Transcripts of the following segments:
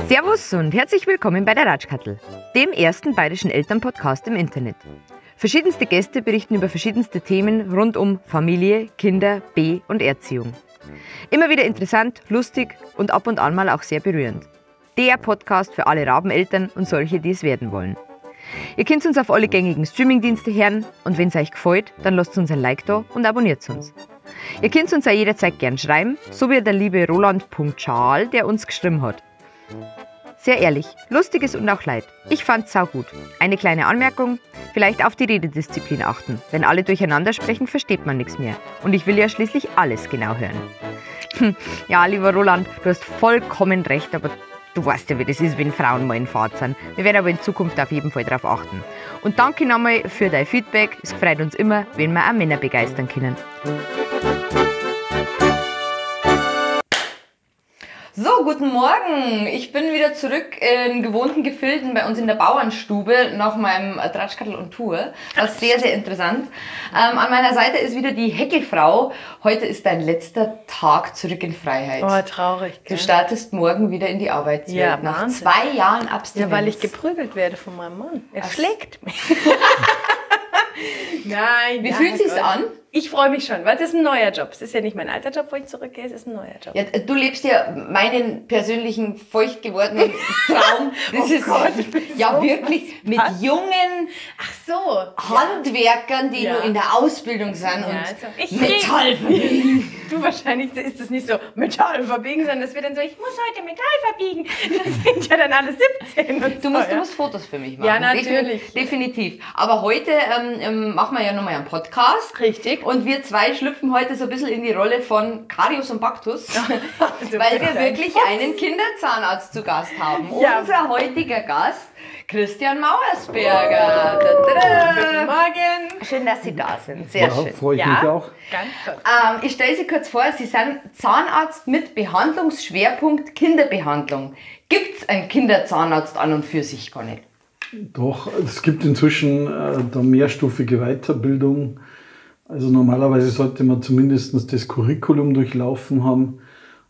Servus und herzlich willkommen bei der Ratschkattel, dem ersten bayerischen Elternpodcast im Internet. Verschiedenste Gäste berichten über verschiedenste Themen rund um Familie, Kinder, Be- und Erziehung. Immer wieder interessant, lustig und ab und an mal auch sehr berührend. Der Podcast für alle Rabeneltern und solche, die es werden wollen. Ihr könnt uns auf alle gängigen Streamingdienste hören und wenn es euch gefällt, dann lasst uns ein Like da und abonniert uns. Ihr könnt uns auch jederzeit gern schreiben, so wie der liebe Roland.Schaal, der uns geschrieben hat. Sehr ehrlich, lustiges und auch leid. Ich fand's saugut. Eine kleine Anmerkung, vielleicht auf die Rededisziplin achten. Wenn alle durcheinander sprechen, versteht man nichts mehr. Und ich will ja schließlich alles genau hören. Ja, lieber Roland, du hast vollkommen recht, aber du weißt ja, wie das ist, wenn Frauen mal in Fahrt sind. Wir werden aber in Zukunft auf jeden Fall darauf achten. Und danke nochmal für dein Feedback. Es freut uns immer, wenn wir auch Männer begeistern können. So, guten Morgen. Ich bin wieder zurück in gewohnten Gefilden bei uns in der Bauernstube nach meinem Tratschkattel und Tour. Das ist sehr, sehr interessant. An meiner Seite ist wieder die Heckelfrau. Heute ist dein letzter Tag zurück in Freiheit. Oh, traurig. Gell? Du startest morgen wieder in die Arbeitswelt. Ja, nach 2 Jahren Abstinenz. Ja, weil ich geprügelt werde von meinem Mann. Er schlägt mich. Nein. Wie fühlt sich's an? Ich freue mich schon, weil das ist ein neuer Job. Es ist ja nicht mein alter Job, wo ich zurückgehe, es ist ein neuer Job. Ja, du lebst ja meinen persönlichen, feucht gewordenen Traum. Das ist Gott, ja so wirklich mit jungen Handwerkern, die nur in der Ausbildung sind und Metall verbiegen. Du wahrscheinlich ist das nicht so Metall verbiegen, sondern es wird dann so, ich muss heute Metall verbiegen. Das sind ja dann alle 17 und du musst Fotos für mich machen. Ja, natürlich. Definitiv. Aber heute machen wir ja nochmal einen Podcast. Richtig. Und wir zwei schlüpfen heute so ein bisschen in die Rolle von Karius und Baktus, weil wir wirklich einen Kinderzahnarzt zu Gast haben. Ja. Unser heutiger Gast, Christian Mauersberger. Guten Morgen. Schön, dass Sie da sind. Sehr schön. Freue ich mich auch. Ganz toll. Ich stelle Sie kurz vor, Sie sind Zahnarzt mit Behandlungsschwerpunkt Kinderbehandlung. Gibt es einen Kinderzahnarzt an und für sich gar nicht? Doch, es gibt inzwischen da mehrstufige Weiterbildung. Also normalerweise sollte man zumindest das Curriculum durchlaufen haben.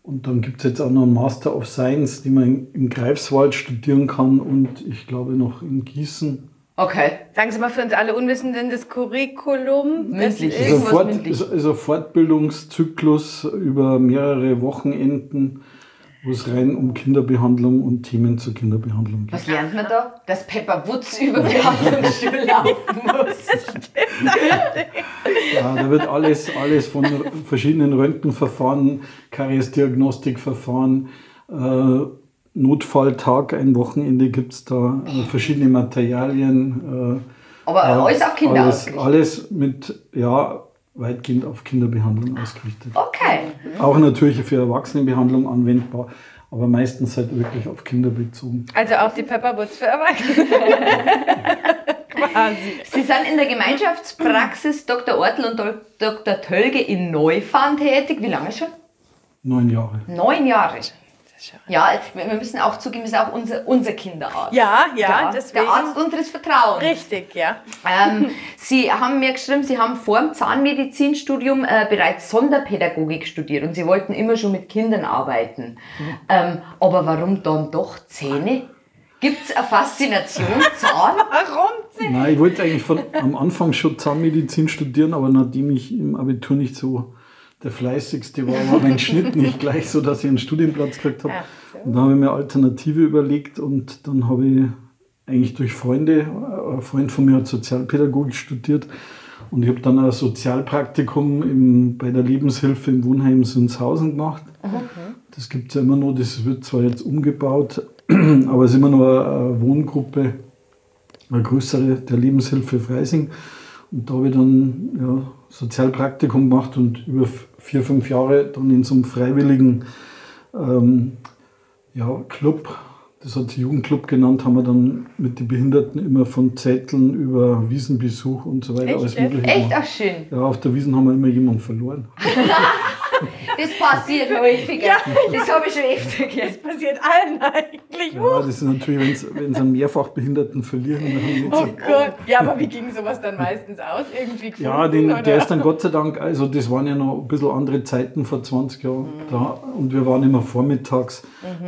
Und dann gibt es jetzt auch noch einen Master of Science, die man in Greifswald studieren kann und ich glaube noch in Gießen. Okay. Sagen Sie mal für uns alle Unwissenden, das Curriculum. Mündlich. Ist ein Fortbildungszyklus über mehrere Wochenenden, wo es rein um Kinderbehandlung und Themen zur Kinderbehandlung geht. Was lernt man da? Dass Pepper Woods über Behandlungsstuhl laufen muss. Ja, da wird alles von verschiedenen Röntgenverfahren, Kariesdiagnostikverfahren, Notfalltag, ein Wochenende gibt es da, verschiedene Materialien. Aber alles auf Kinder ausgerichtet? Alles mit, weitgehend auf Kinderbehandlung ausgerichtet. Okay. Auch natürlich für Erwachsenenbehandlung anwendbar, aber meistens halt wirklich auf Kinder bezogen. Also auch die Pepperwoods für Erwachsene. Quasi. Sie sind in der Gemeinschaftspraxis Dr. Ortl und Dr. Tölge in Neufahren tätig. Wie lange schon? 9 Jahre. 9 Jahre. Ja, wir müssen auch zugeben, das ist auch unser Kinderarzt. Ja, deswegen. Der Arzt unseres Vertrauens. Richtig, ja. Sie haben mir geschrieben, Sie haben vor dem Zahnmedizinstudium bereits Sonderpädagogik studiert und Sie wollten immer schon mit Kindern arbeiten. Aber warum dann doch Zähne? Gibt es eine Faszination Zahn? Warum Zähne? Nein, ich wollte eigentlich am Anfang schon Zahnmedizin studieren, aber nachdem ich im Abitur nicht so der fleißigste war mein Schnitt nicht gleich so, dass ich einen Studienplatz gekriegt habe. Und dann habe ich mir eine Alternative überlegt und dann habe ich eigentlich durch Freunde, ein Freund von mir hat Sozialpädagogik studiert und ich habe dann ein Sozialpraktikum bei der Lebenshilfe im Wohnheim Sünshausen gemacht. Das gibt es ja immer noch, das wird zwar jetzt umgebaut, aber es ist immer noch eine Wohngruppe, eine größere der Lebenshilfe Freising. Und da habe ich dann Sozialpraktikum gemacht und über 4-5 Jahre dann in so einem freiwilligen Club, das hat sich Jugendclub genannt, haben wir dann mit den Behinderten immer von Zetteln über Wiesenbesuch und so weiter alles Mögliche gemacht. Echt? Ach schön. Ja, auf der Wiesn haben wir immer jemanden verloren. Das passiert häufiger. Ja. Das habe ich schon öfter gehört. Das passiert allen eigentlich. Ja, das ist natürlich, wenn sie einen Mehrfachbehinderten verlieren. Dann haben die Oh nicht Gott. Ja, aber wie ging sowas dann meistens aus? Irgendwie gefunden, ja, oder? der ist dann Gott sei Dank, also das waren ja noch ein bisschen andere Zeiten vor 20 Jahren da und wir waren immer vormittags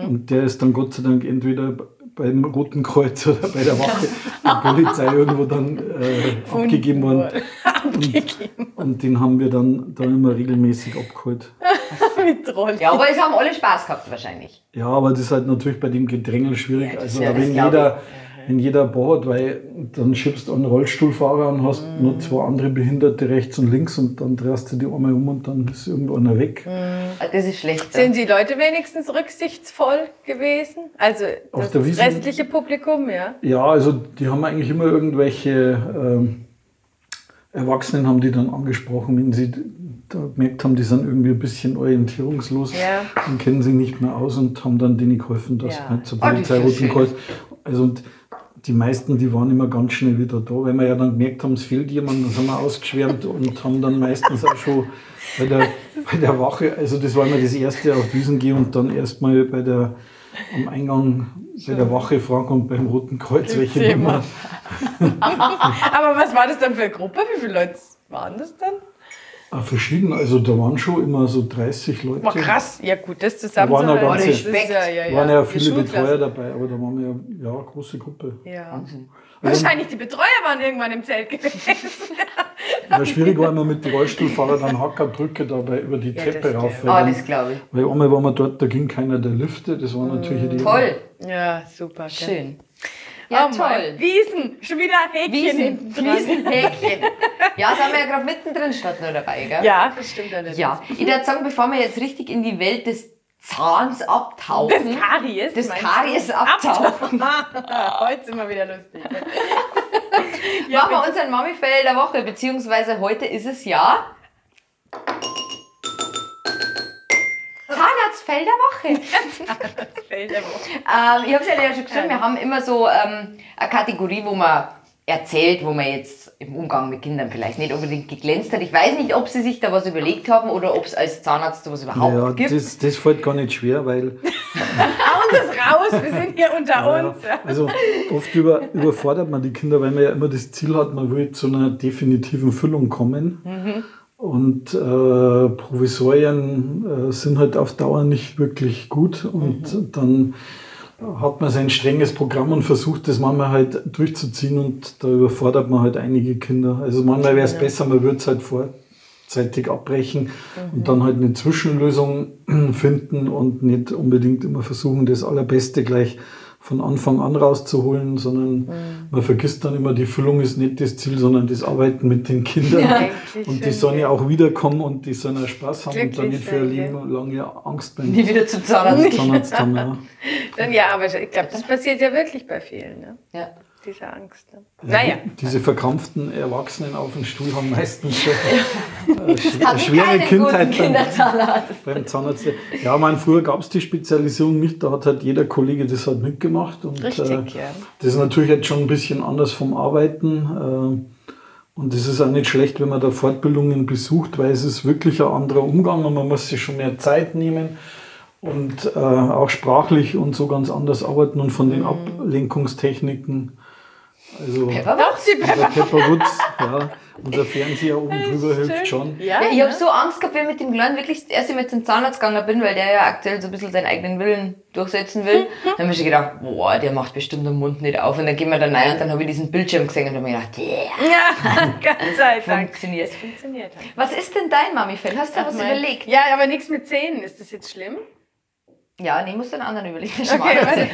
und der ist dann Gott sei Dank entweder beim Roten Kreuz oder bei der Wache der Polizei irgendwo dann abgegeben worden. Und den haben wir dann da immer regelmäßig abgeholt. Mit Rollen. Ja, aber es haben alle Spaß gehabt wahrscheinlich. Ja, aber das ist halt natürlich bei dem Gedrängel schwierig. Ja, Also ja, wenn jeder ein Paar hat, weil dann schiebst du einen Rollstuhlfahrer und hast nur 2 andere Behinderte rechts und links und dann drehst du die einmal um und dann ist irgendeiner weg. Das ist schlecht. Sind die Leute wenigstens rücksichtsvoll gewesen? Also Auf das der Wiesn- restliche Publikum, ja? Ja, also die haben eigentlich immer irgendwelche Erwachsenen haben die dann angesprochen, wenn sie da gemerkt haben, die sind irgendwie ein bisschen orientierungslos Ja. und kennen sich nicht mehr aus und haben dann denen geholfen, dass Ja. halt zur Oh, das Polizei, ist Roten schön. Kreuz. Also und die meisten, die waren immer ganz schnell wieder da, weil wir ja dann gemerkt haben, es fehlt jemand, dann sind wir ausgeschwärmt und haben dann meistens auch schon bei der Wache, also das war immer das Erste, auf Wiesn gehen und dann erstmal am Eingang bei der Wache fragen und beim Roten Kreuz, welche Thema. Nummer. Aber was war das dann für eine Gruppe? Wie viele Leute waren das dann? Verschieden, also da waren schon immer so 30 Leute. Boah, krass. Ja gut, das Da waren ja zusammenzuhalten. ganze- das ist ja, waren ja die viele Schulklasse. Betreuer dabei, aber da waren wir ja große Gruppe. Ja. Wahrscheinlich die Betreuer waren irgendwann im Zelt gewesen. Ja, schwierig war immer mit den Rollstuhlfahrern dann Hackerbrücke dabei über die Ja, Treppe das rauf. geht. Weil, dann, das glaube ich. weil einmal waren wir dort, da ging keiner der Lifte, das war natürlich die Toll. Ja, super. Gell? Schön. Ja, Oh Mann. toll. Wiesen, schon wieder Häkchen hinten dran. Wiesenhäkchen. Ja, sind wir ja gerade mittendrin statt nur dabei, gell? Ja, das stimmt allerdings. Ja, ich würde sagen, bevor wir jetzt richtig in die Welt des Zahns abtauchen. Das Karies. Des meinst Karies du? abtauchen. Heute sind wir wieder lustig. Machen wir unseren Mami-Fail der Woche, beziehungsweise heute ist es ja Zahnarztfail der Woche. Ich habe es ja schon geschrieben, wir haben immer so eine Kategorie, wo man erzählt, wo man jetzt im Umgang mit Kindern vielleicht nicht unbedingt geglänzt hat. Ich weiß nicht, ob sie sich da was überlegt haben oder ob es als Zahnarzt sowas überhaupt Ja, gibt. das fällt gar nicht schwer, weil Hauen es raus, wir sind hier unter uns. also oft überfordert man die Kinder, weil man ja immer das Ziel hat, man will zu einer definitiven Füllung kommen. Und Provisorien sind halt auf Dauer nicht wirklich gut und dann hat man sein strenges Programm und versucht das manchmal halt durchzuziehen und da überfordert man halt einige Kinder. Also manchmal wäre es besser, man würde es halt vorzeitig abbrechen und dann halt eine Zwischenlösung finden und nicht unbedingt immer versuchen, das Allerbeste gleich von Anfang an rauszuholen, sondern man vergisst dann immer, die Füllung ist nicht das Ziel, sondern das Arbeiten mit den Kindern. Eigentlich Und die schon, sollen ja auch wiederkommen und die sollen auch Spaß haben und dann Glücklich nicht für ihr sein, Leben lange Angst beim Nie wieder zum Zahnarzt. Zahnarzt haben. Ja. Dann, ja, aber ich glaube, das passiert ja wirklich bei vielen, ne? Ja. Diese Angst. Ne? Naja. Diese verkrampften Erwachsenen auf dem Stuhl haben meistens schon eine Hatten schwere keinen Kindheit guten Kinderzahnarzt. beim Zahnarzt. Ja, früher gab es die Spezialisierung nicht, da hat halt jeder Kollege das halt mitgemacht. Und, Richtig, ja. Das ist natürlich jetzt schon ein bisschen anders vom Arbeiten. Und es ist auch nicht schlecht, wenn man da Fortbildungen besucht, weil es ist wirklich ein anderer Umgang und man muss sich schon mehr Zeit nehmen und auch sprachlich und so ganz anders arbeiten und von den Ablenkungstechniken. Also Doch, die unser Pepperwoods, ja, unser Fernseher oben drüber hilft schon. Ja, Ja, ich habe so Angst gehabt, wenn ich mit dem Kleinen wirklich erst einmal zum Zahnarzt gegangen bin, weil der ja aktuell so ein bisschen seinen eigenen Willen durchsetzen will. Dann habe ich schon gedacht, boah, der macht bestimmt den Mund nicht auf. Und dann gehen wir da rein und dann habe ich diesen Bildschirm gesehen und habe mir gedacht, yeah, Ja, ganz einfach. funktioniert. Funktioniert halt. Was ist denn dein Mami-Fell? Hast du da was überlegt? Ja, aber nichts mit Zähnen. Ist das jetzt schlimm? Ja, nee, musst du einen anderen überlegen. Okay, warte.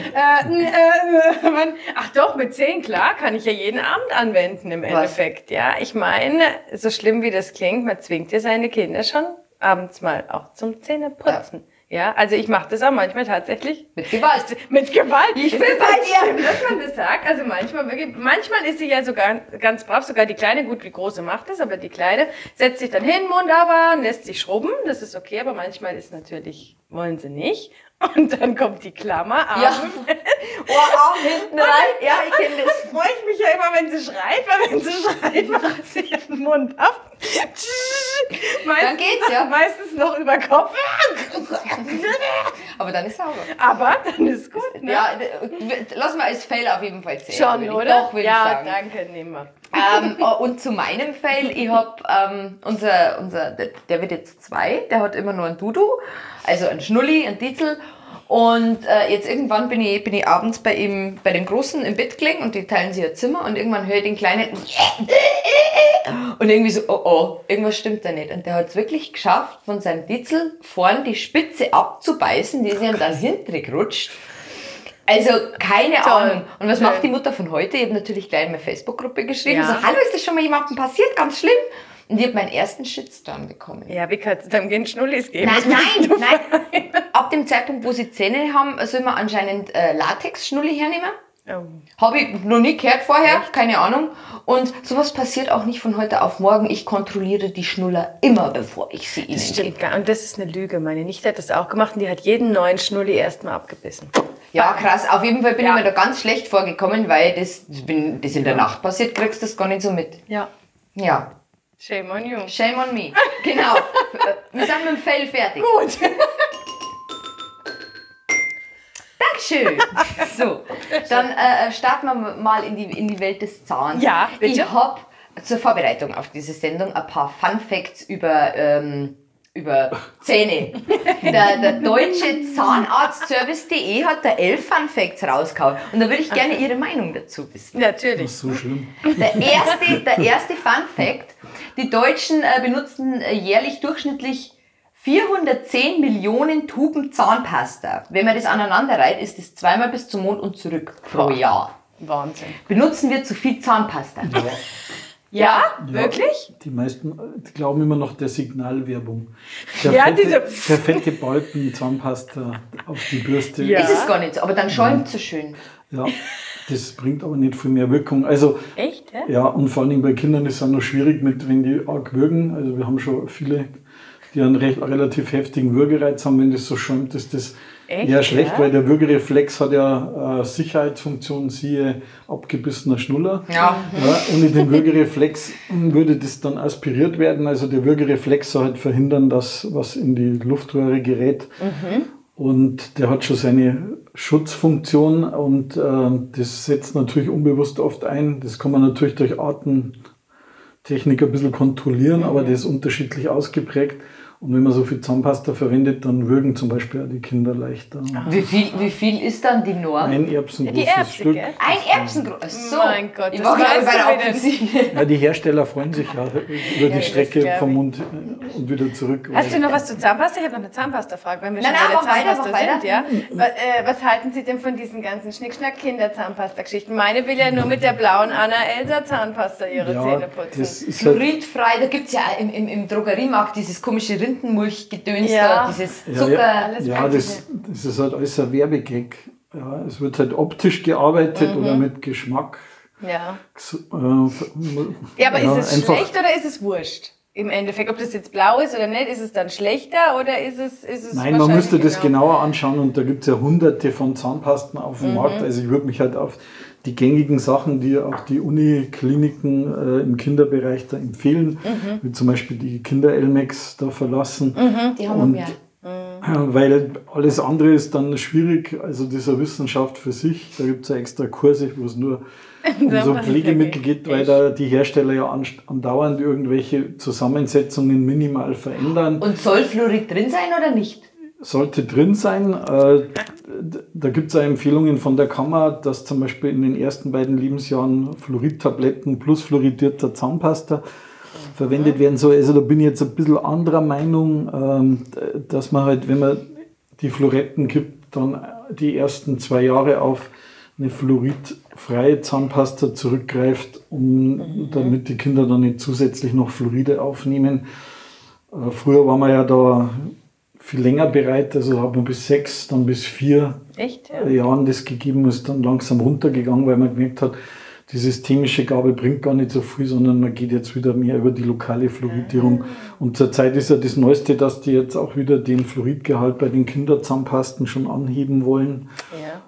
Ach doch, mit 10, klar, kann ich ja jeden Abend anwenden im Endeffekt. Ja, ich meine, so schlimm wie das klingt, man zwingt ja seine Kinder schon abends mal auch zum Zähneputzen. Ja, also ich mache das auch manchmal tatsächlich. Mit Gewalt. Mit Gewalt. Ich Ist bin das bei nicht dir. schlimm, dass man das sagt? Also manchmal ist sie ja sogar ganz brav, sogar die Kleine, gut, wie Große macht das, aber die Kleine setzt sich dann hin, Mund auf, lässt sich schrubben, das ist okay, aber manchmal ist natürlich, wollen sie nicht. Und dann kommt die Klammer, Arm. Ja. Ohrarm hinten rein. Ja, ich kenne das. Freue ich mich ja immer, wenn sie schreit, weil wenn sie schreit, macht sie ihren Mund auf. Dann geht's ja. Meistens noch über Kopf. Aber dann ist sauber. Aber dann ist gut, ne? Ja, lass mal als Fail auf jeden Fall zählen. Schon, oder? Doch, würde ja, ich sagen. danke, nehmen wir. Und zu meinem Fail, ich habe der wird jetzt 2, der hat immer nur einen Dudu, also einen Schnulli, einen Ditzel. Und jetzt irgendwann bin ich abends bei dem Großen im Bett gelegen und die teilen sich ein Zimmer und irgendwann höre ich den Kleinen und irgendwie so, oh, irgendwas stimmt da nicht. Und der hat es wirklich geschafft, von seinem Ditzel vorn die Spitze abzubeißen, die ist ihm dann hinten gerutscht. Also keine Ahnung. Und was macht die Mutter von heute? Ich habe natürlich gleich in meine Facebook-Gruppe geschrieben, so, hallo, ist das schon mal jemandem passiert? Ganz schlimm. Und ich habe meinen ersten Shitstorm bekommen. Ja, wie kannst du dann Schnullis geben? Nein. Ab dem Zeitpunkt, wo sie Zähne haben, soll man anscheinend Latex-Schnulli hernehmen. Oh. Habe ich noch nie gehört vorher, keine Ahnung. Und sowas passiert auch nicht von heute auf morgen. Ich kontrolliere die Schnuller immer, bevor ich sie ihnen Das stimmt gar. Und das ist eine Lüge. Meine Nichte hat das auch gemacht und die hat jeden neuen Schnulli erstmal abgebissen. Ja, krass. Auf jeden Fall bin ich mir da ganz schlecht vorgekommen, weil das in der Nacht passiert, kriegst du das gar nicht so mit. Ja. Ja. Shame on you. Shame on me. Genau. Wir sind mit dem Fail fertig. Gut. Dankeschön. So, dann starten wir mal in die Welt des Zahns. Ja, bitte. Ich habe zur Vorbereitung auf diese Sendung ein paar Fun Facts über Zähne. Der deutsche Zahnarztservice.de hat da 11 Fun Facts rausgehauen. Und da würde ich gerne Ihre Meinung dazu wissen. Natürlich. Das ist so schlimm. Der erste Fun Fact: Die Deutschen benutzen jährlich durchschnittlich 410 Millionen Tuben Zahnpasta. Wenn man das aneinander reiht, ist es 2-mal bis zum Mond und zurück pro Jahr. Wahnsinn. Benutzen wir zu viel Zahnpasta? Ja, wirklich? Die meisten glauben immer noch der Signalwerbung. Ja, der fette Balken Zahnpasta auf die Bürste. Ja. Ist es gar nicht so, aber dann schäumt es so schön. Ja, das bringt aber nicht viel mehr Wirkung. Also, Echt? Ja? ja, und vor allem bei Kindern ist es auch noch schwierig, wenn die arg würgen. Also wir haben schon viele, die einen relativ heftigen Würgereiz haben. Wenn das so schäumt, ist das eher schlecht, weil der Würgereflex hat ja Sicherheitsfunktion, siehe abgebissener Schnuller. Ja. Ohne den Würgereflex würde das dann aspiriert werden. Also der Würgereflex soll halt verhindern, dass was in die Luftröhre gerät. Und der hat schon seine Schutzfunktion und das setzt natürlich unbewusst oft ein. Das kann man natürlich durch Atemtechnik ein bisschen kontrollieren, aber das ist unterschiedlich ausgeprägt. Und wenn man so viel Zahnpasta verwendet, dann würgen zum Beispiel auch die Kinder leichter. Wie viel ist dann die Norm? Ein erbsengroßes Die Erbse, Stück. gell? Ein Erbsengroß. So. Mein Gott, ich das war gerade weißt bei der du wieder. Offensive. Ja, die Hersteller freuen sich ja über die Strecke glaub vom ich. Mund und wieder zurück. Hast du noch was zu Zahnpasta? Ich habe noch eine Zahnpasta-Frage, wenn wir Nein, schon bei nein, der mach Zahnpasta weiter, sind. Ja? Was halten Sie denn von diesen ganzen Schnickschnack-Kinder-Zahnpasta-Geschichten? Meine will ja nur mit der blauen Anna-Elsa-Zahnpasta ihre Zähne putzen. das ist halt, Fluoridfrei, da gibt es ja im Drogeriemarkt dieses komische Rindenmulchgedöns Ja. da, dieses Zucker. das ist halt alles ein Werbegag. Ja, es wird halt optisch gearbeitet oder mit Geschmack. Ja. Ja, Aber ist es schlecht oder ist es wurscht? Im Endeffekt, ob das jetzt blau ist oder nicht, ist es dann schlechter oder ist es Nein, man müsste das genauer anschauen und da gibt es ja hunderte von Zahnpasten auf dem Markt. Also ich würde mich halt auf die gängigen Sachen, die auch die Unikliniken im Kinderbereich da empfehlen, wie zum Beispiel die Kinder-Elmex da verlassen. Die haben wir mehr. Weil alles andere ist dann schwierig, also das ist eine Wissenschaft für sich. Da gibt es ja extra Kurse, wo es nur um so Pflegemittel geht, weil da die Hersteller ja andauernd irgendwelche Zusammensetzungen minimal verändern. Und soll Fluorid drin sein oder nicht? Sollte drin sein. Da gibt es auch Empfehlungen von der Kammer, dass zum Beispiel in den ersten beiden Lebensjahren Fluoridtabletten plus fluoridierter Zahnpasta verwendet werden soll. Also da bin ich jetzt ein bisschen anderer Meinung, dass man halt, wenn man die Fluoretten gibt, dann die ersten 2 Jahre auf eine fluoridfreie Zahnpasta zurückgreift, damit die Kinder dann nicht zusätzlich noch Fluoride aufnehmen. Früher war man ja da viel länger bereit, also hat man bis 6, dann bis 4 Jahren das gegeben, ist dann langsam runtergegangen, weil man gemerkt hat, die systemische Gabe bringt gar nicht so viel, sondern man geht jetzt wieder mehr über die lokale Fluoridierung. Und zurzeit ist ja das Neueste, dass die jetzt auch wieder den Fluoridgehalt bei den Kinderzahnpasten schon anheben wollen. Ja.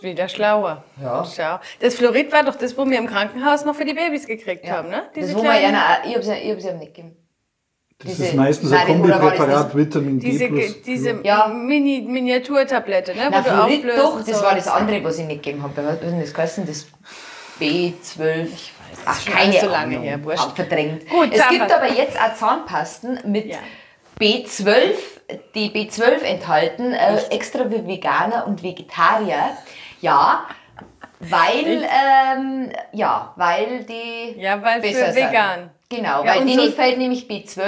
wieder schlauer. Ja. Schau. Das Fluorid war doch das, wo wir im Krankenhaus noch für die Babys gekriegt haben, ne? Das, wo man ich hab's ja nicht gegeben. Das ist meistens ein Kombipräparat, Vitamin D+. Diese Miniaturtablette, ne? Na, wo du Fluorid auflöst. doch, das war das andere, was ich nicht gegeben habe. Was ist denn das geheißen? Das B12. Das ist schon so lange her, wurscht. Verdrängt. Gut, es gibt aber jetzt auch Zahnpasten mit B12, die B12 enthalten, extra für Veganer und Vegetarier. Ja, weil die weil besser für vegan. sind. Genau, Ja, weil und denen so fehlt nämlich B12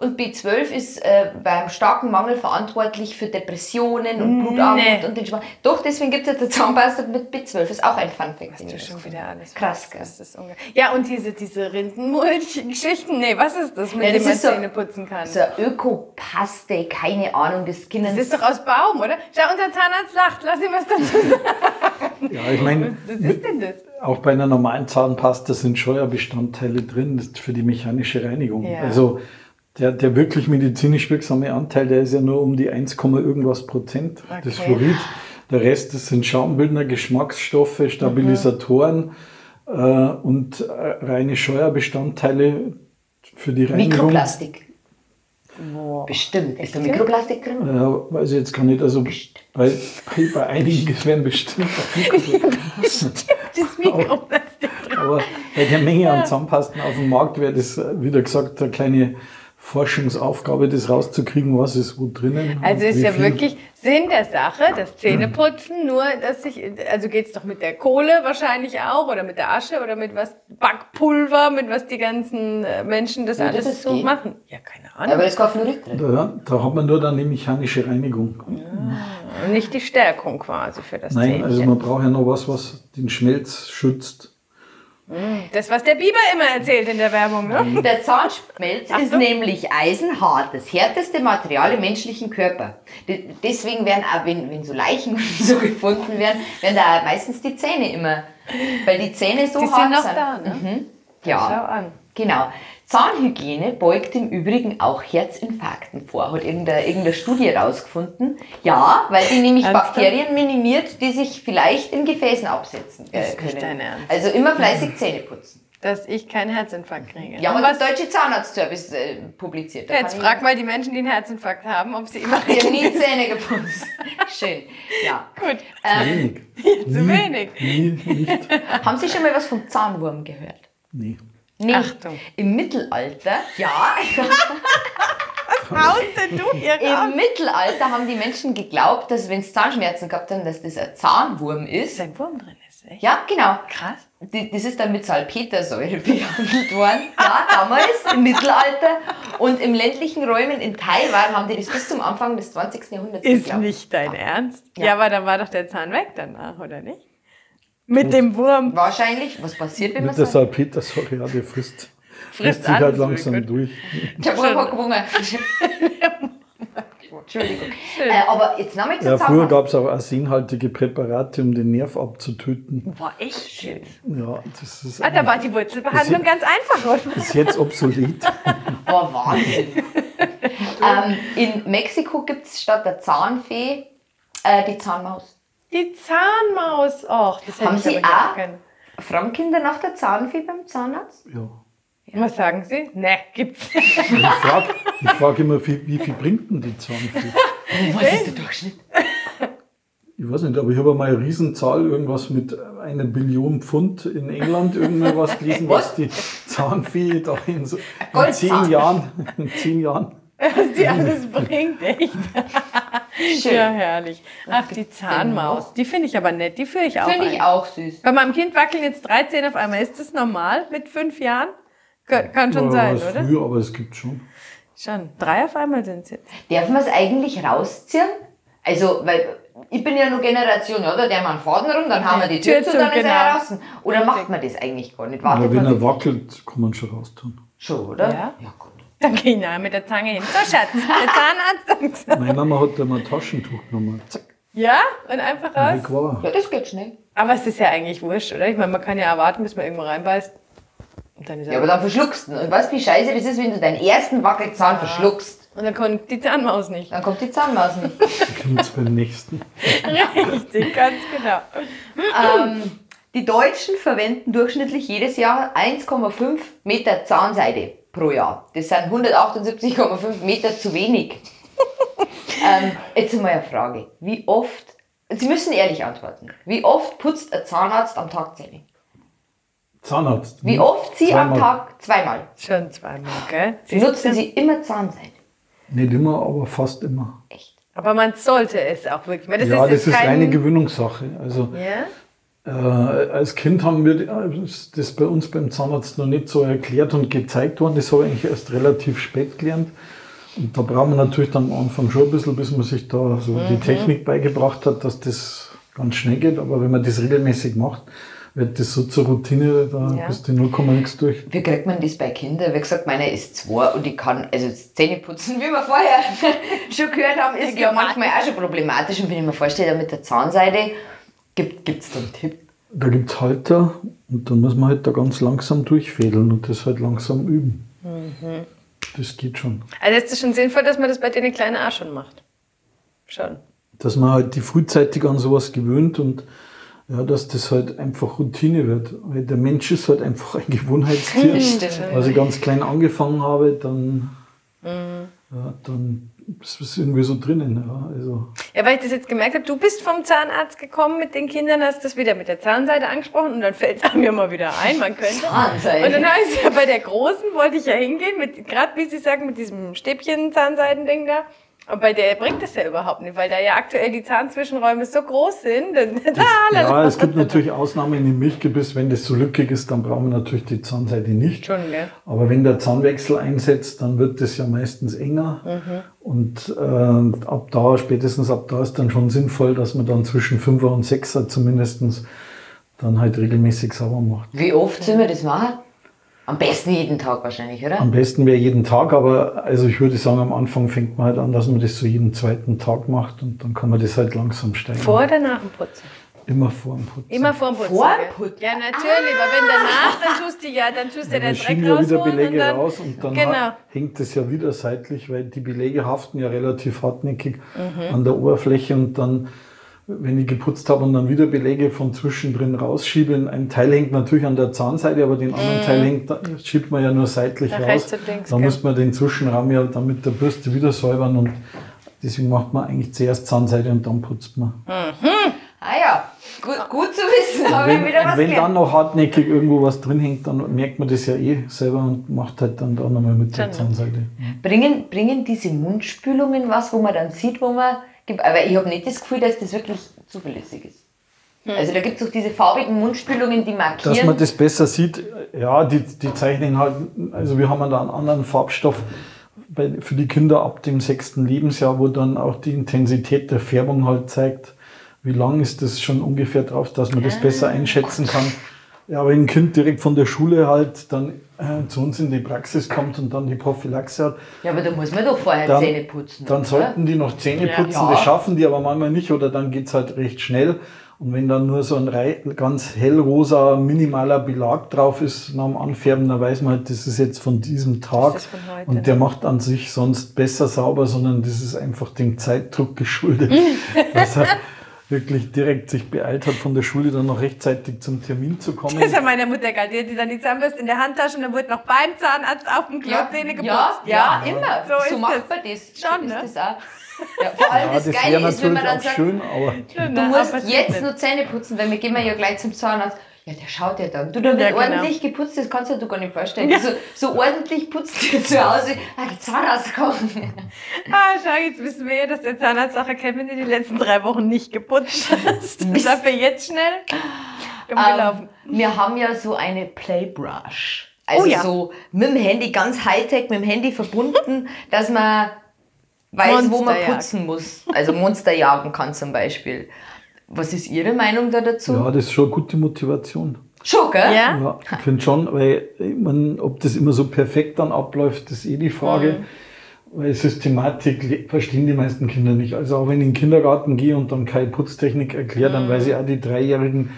und B12 ist beim starken Mangel verantwortlich für Depressionen und Blutarmut und den Schwach. Doch, deswegen gibt es eine Zahnpasta mit B12, ist auch ein Funfact. Hast du schon wieder alles krass, gell? Das ist ja, und diese Rindenmulch-Geschichten, nee, was ist das, mit dem man Zähne putzen kann? So Ökopaste, keine Ahnung, das Kindern... Das ist doch aus Baum, oder? Schau, unser Zahnarzt lacht, lass ihm was dazu sagen. Ja, ich meine, Was ist denn das? auch bei einer normalen Zahnpasta sind Steuerbestandteile drin, das ist für die mechanische Reinigung. Ja. Also der wirklich medizinisch wirksame Anteil, der ist ja nur um die 1, irgendwas Prozent. Okay. Das Fluorid. Der Rest, das sind Schaumbildner, Geschmacksstoffe, Stabilisatoren und reine Steuerbestandteile für die Reinigung. Mikroplastik. Bestimmt. Ist da Mikroplastik drin? Ja, weiß ich jetzt gar nicht. Also bei einigen werden bestimmt auch Mikroplastik. Das Mikroplastik drin. Aber bei der Menge an Zahnpasten auf dem Markt wäre das, wieder gesagt, eine kleine Forschungsaufgabe, das rauszukriegen, was ist wo drinnen. Also ist ja wirklich Sinn der Sache, das Zähneputzen, nur also geht es doch mit der Kohle wahrscheinlich auch oder mit der Asche oder mit was, Backpulver, mit was die ganzen Menschen das alles das so geht. machen. Ja, keine Ahnung. Aber da ist kein Fluorid drin. Da hat man nur dann die mechanische Reinigung. Und nicht die Stärkung quasi für das Nein, Zähnchen. also man braucht ja noch was den Schmelz schützt. Das, was der Biber immer erzählt in der Werbung, ne? Der Zahnschmelz ist nämlich eisenhart, das härteste Material im menschlichen Körper. Deswegen werden auch, wenn so Leichen und so gefunden werden da meistens die Zähne immer, weil die Zähne so Die hart sind noch sind. da, ne? Ja, Schau an. genau. Zahnhygiene beugt im Übrigen auch Herzinfarkten vor, hat irgendeine Studie herausgefunden. Ja, weil die nämlich Ernsthaft? Bakterien minimiert, die sich vielleicht in Gefäßen absetzen Ist können. nicht dein Ernst. Also immer fleißig Zähne putzen. Dass ich keinen Herzinfarkt kriege. Ja, Und aber der Deutsche Zahnarztservice publiziert. Da jetzt kann frag mal die Menschen, die einen Herzinfarkt haben, ob sie immer ich habe nie Zähne geputzt. Schön. Ja. Gut. Wenig. Zu wenig. Nie, nicht. Haben Sie schon mal was vom Zahnwurm gehört? Nee. Nee. Achtung. Im Mittelalter, ja. Haust denn du hier raus? Im Mittelalter haben die Menschen geglaubt, dass wenn sie Zahnschmerzen gehabt haben, dass das ein Zahnwurm ist. Dass ein Wurm drin ist, echt? Ja, genau. Krass. Das ist dann mit Salpetersäure behandelt worden. Ja, damals im Mittelalter. Und im ländlichen Räumen in Taiwan haben die das bis zum Anfang des 20. Jahrhunderts Ist geglaubt. nicht dein Ernst? Ja. Ja, aber dann war doch der Zahn weg danach, oder nicht? Mit dem Wurm. Wahrscheinlich. Was passiert, wenn man Mit der sagt? Salpetersäure, ja, der frisst Frisst sich halt alles, langsam gut. durch. Ich habe mal gewungen. Entschuldigung. Aber jetzt nochmal zur Ja, früher Zahnpasta. gab es auch arsenhaltige Präparate, um den Nerv abzutöten. Boah, echt jetzt? Ja, das ist, Ah, da war die Wurzelbehandlung ganz einfach, oder? ist jetzt obsolet. Oh, Wahnsinn. In Mexiko gibt es statt der Zahnfee die Zahnmaus. Die Zahnmaus. Och, das hätte Haben ich Sie aber hier auch? können. Fremdkinder nach der Zahnfee beim Zahnarzt? Ja. Was sagen Sie? Ne, gibt's. Ich frag immer, wie viel bringt denn die Zahnfee? Was ist der Durchschnitt? Ich weiß nicht, aber ich habe mal eine Riesenzahl, irgendwas mit 1 Billion Pfund in England, irgendwas gelesen, was die Zahnfee da in 10 Jahren, Was die alles bringt, echt. Schön. Ja, herrlich. Ach, die Zahnmaus. Die finde ich aber nett. Die führe ich auch Finde ich ein. auch süß. Bei meinem Kind wackeln jetzt 13 auf einmal. Ist das normal mit 5 Jahren? Kann schon sein, war oder? früher, aber es gibt schon. Schon. 3 auf einmal sind es jetzt. Darf man es eigentlich rausziehen? Also, weil ich bin ja nur Generation, oder? Der man Faden rum, dann haben wir die Tür zu, dann ist er draußen. Oder macht man das eigentlich gar nicht? Wartet Aber wenn man er wackelt, kann man schon raustun. schon, oder? Ja. Ja, gut. Dann gehe ich nachher mit der Zange hin. So, Schatz, der Zahnarzt hat gesagt. Meine Mama hat da mal ein Taschentuch genommen. Zack, Ja, und einfach raus. weg war. Ja, das geht schnell. Aber es ist ja eigentlich wurscht, oder? Ich meine, man kann ja erwarten, bis man irgendwo reinbeißt. Und dann ist Ja, aber dann verschluckst du ihn. Und weißt du, wie scheiße das ist, wenn du deinen ersten Wackelzahn verschluckst? Und dann kommt die Zahnmaus nicht. Dann kommt die Zahnmaus nicht. Dann kommt es beim nächsten. Richtig, ganz genau. Die Deutschen verwenden durchschnittlich jedes Jahr 1,5 Meter Zahnseide pro Jahr. Das sind 178,5 Meter zu wenig. Jetzt mal eine Frage. Wie oft, Sie müssen ehrlich antworten, wie oft putzt ein Zahnarzt am Tag Zähne? Zahnarzt. Wie oft Sie am Tag? Zweimal. Schon zweimal, gell? Nutzen Sie immer Zahnseide? Nicht immer, aber fast immer. Echt? Aber man sollte es auch wirklich. Das Das ist eine Gewöhnungssache. Also Ja? als Kind haben wir das bei uns beim Zahnarzt noch nicht so erklärt und gezeigt worden. Das habe ich eigentlich erst relativ spät gelernt. Und da braucht man natürlich dann am Anfang schon ein bisschen, bis man sich da so die Technik beigebracht hat, dass das ganz schnell geht. Aber wenn man das regelmäßig macht, wird das so zur Routine, da bist du 0,x durch. Wie kriegt man das bei Kindern? Wie gesagt, meine ist 2 und ich kann, also das Zähneputzen, wie wir vorher schon gehört haben, ist ja manchmal auch schon problematisch. Und wenn ich mir vorstelle, mit der Zahnseide, gibt es da einen Tipp? Da gibt es Halter und dann muss man halt da ganz langsam durchfädeln und das halt langsam üben. Das geht schon. Also ist es schon sinnvoll, dass man das bei den Kleinen auch schon macht? Schon. Dass man halt die frühzeitig an sowas gewöhnt und ja, dass das halt einfach Routine wird. Weil der Mensch ist halt einfach ein Gewohnheitstier. Als ich ganz klein angefangen habe, dann ist es irgendwie so drinnen. Ja, also. Ja, weil ich das jetzt gemerkt habe, du bist vom Zahnarzt gekommen mit den Kindern, hast das wieder mit der Zahnseide angesprochen und dann fällt es mir mal wieder ein, man könnte. Zahnseide. Und dann habe ich ja bei der Großen, wollte ich ja hingehen, gerade wie Sie sagen, mit diesem Stäbchen-Zahnseidending da. Und bei der bringt das ja überhaupt nicht, weil da ja aktuell die Zahnzwischenräume so groß sind. Es gibt natürlich Ausnahmen im Milchgebiss, wenn das so lückig ist, dann brauchen wir natürlich die Zahnseide nicht. Schon, gell? Aber wenn der Zahnwechsel einsetzt, dann wird das ja meistens enger. Und spätestens ab da ist dann schon sinnvoll, dass man dann zwischen 5er und 6er zumindest dann halt regelmäßig sauber macht. Wie oft sollen wir das machen? Am besten jeden Tag wahrscheinlich, oder? Am besten wäre jeden Tag, aber also ich würde sagen, am Anfang fängt man halt an, dass man das so jeden zweiten Tag macht und dann kann man das halt langsam steigern. Vor oder nach dem Putzen? Immer vor dem Putzen. Immer vor dem Putzen. Vor dem Putzen? Ja, natürlich, weil wenn danach, dann tust du den Dreck schieben ja wieder rausholen Beläge und dann, raus und dann hängt es ja wieder seitlich, weil die Beläge haften ja relativ hartnäckig an der Oberfläche und dann, wenn ich geputzt habe und dann wieder Beläge von zwischendrin rausschiebe, ein Teil hängt natürlich an der Zahnseite, aber den anderen Teil schiebt man ja nur seitlich nach raus. rechts und links, Dann muss man den Zwischenraum ja dann mit der Bürste wieder säubern und deswegen macht man eigentlich zuerst Zahnseide und dann putzt man. Ah ja, gut zu wissen, habe ich wieder was Wenn gelernt. dann noch hartnäckig irgendwo was drin hängt, dann merkt man das ja selber und macht halt dann da nochmal mit der Zahnseide. Bringen diese Mundspülungen was, wo man dann sieht, wo man... Aber ich habe nicht das Gefühl, dass das wirklich zuverlässig ist. Also da gibt es auch diese farbigen Mundspülungen, die markieren. Dass man das besser sieht, ja, die zeichnen halt, also wir haben da einen anderen Farbstoff für die Kinder ab dem 6. Lebensjahr, wo dann auch die Intensität der Färbung halt zeigt, wie lang ist das schon ungefähr drauf, dass man das besser einschätzen kann. Ja, wenn ein Kind direkt von der Schule halt dann zu uns in die Praxis kommt und dann die Prophylaxe hat. Ja, aber da muss man doch vorher Zähne putzen. Dann sollten die noch Zähne putzen, das schaffen die aber manchmal nicht oder dann geht es halt recht schnell. Und wenn dann nur so ein ganz hellrosa, minimaler Belag drauf ist nach dem Anfärben, dann weiß man halt, das ist jetzt von diesem Tag. Das ist von heute, und der macht an sich sonst besser sauber, sondern das ist einfach dem Zeitdruck geschuldet, dass er wirklich direkt sich beeilt hat, von der Schule dann noch rechtzeitig zum Termin zu kommen. Das ist ja meine Mutter geil. Die hat dann die Zahnbürste in der Handtasche und dann wurde noch beim Zahnarzt auf dem Klo Zähne geputzt. Ja, immer. So macht man das. Schon, ne? Das auch. Ja, vor allem das Geile ist, wenn man dann sagt, schön, aber du musst jetzt nur Zähne putzen, weil wir gehen ja gleich zum Zahnarzt. Ja, der schaut ja dann. Du, da wird ordentlich geputzt, das kannst du gar nicht vorstellen. Ja. So ordentlich putzt du zu Hause. Der Zahnarzt kommt. Schau, jetzt wissen wir ja, dass der Zahnarzt auch erkennt, wenn du die letzten 3 Wochen nicht geputzt hast. Dafür jetzt schnell gelaufen. Wir haben ja so eine Playbrush. Also so mit dem Handy, ganz Hightech, mit dem Handy verbunden, dass man weiß, wo man putzen muss. Also Monster jagen kann zum Beispiel. Was ist Ihre Meinung da dazu? Ja, das ist schon eine gute Motivation. Schon, gell? Ja, ich finde schon, weil ob das immer so perfekt dann abläuft, ist die Frage. Weil Systematik verstehen die meisten Kinder nicht. Also auch wenn ich in den Kindergarten gehe und dann keine Putztechnik erkläre, dann weiß ich auch, die 3-Jährigen,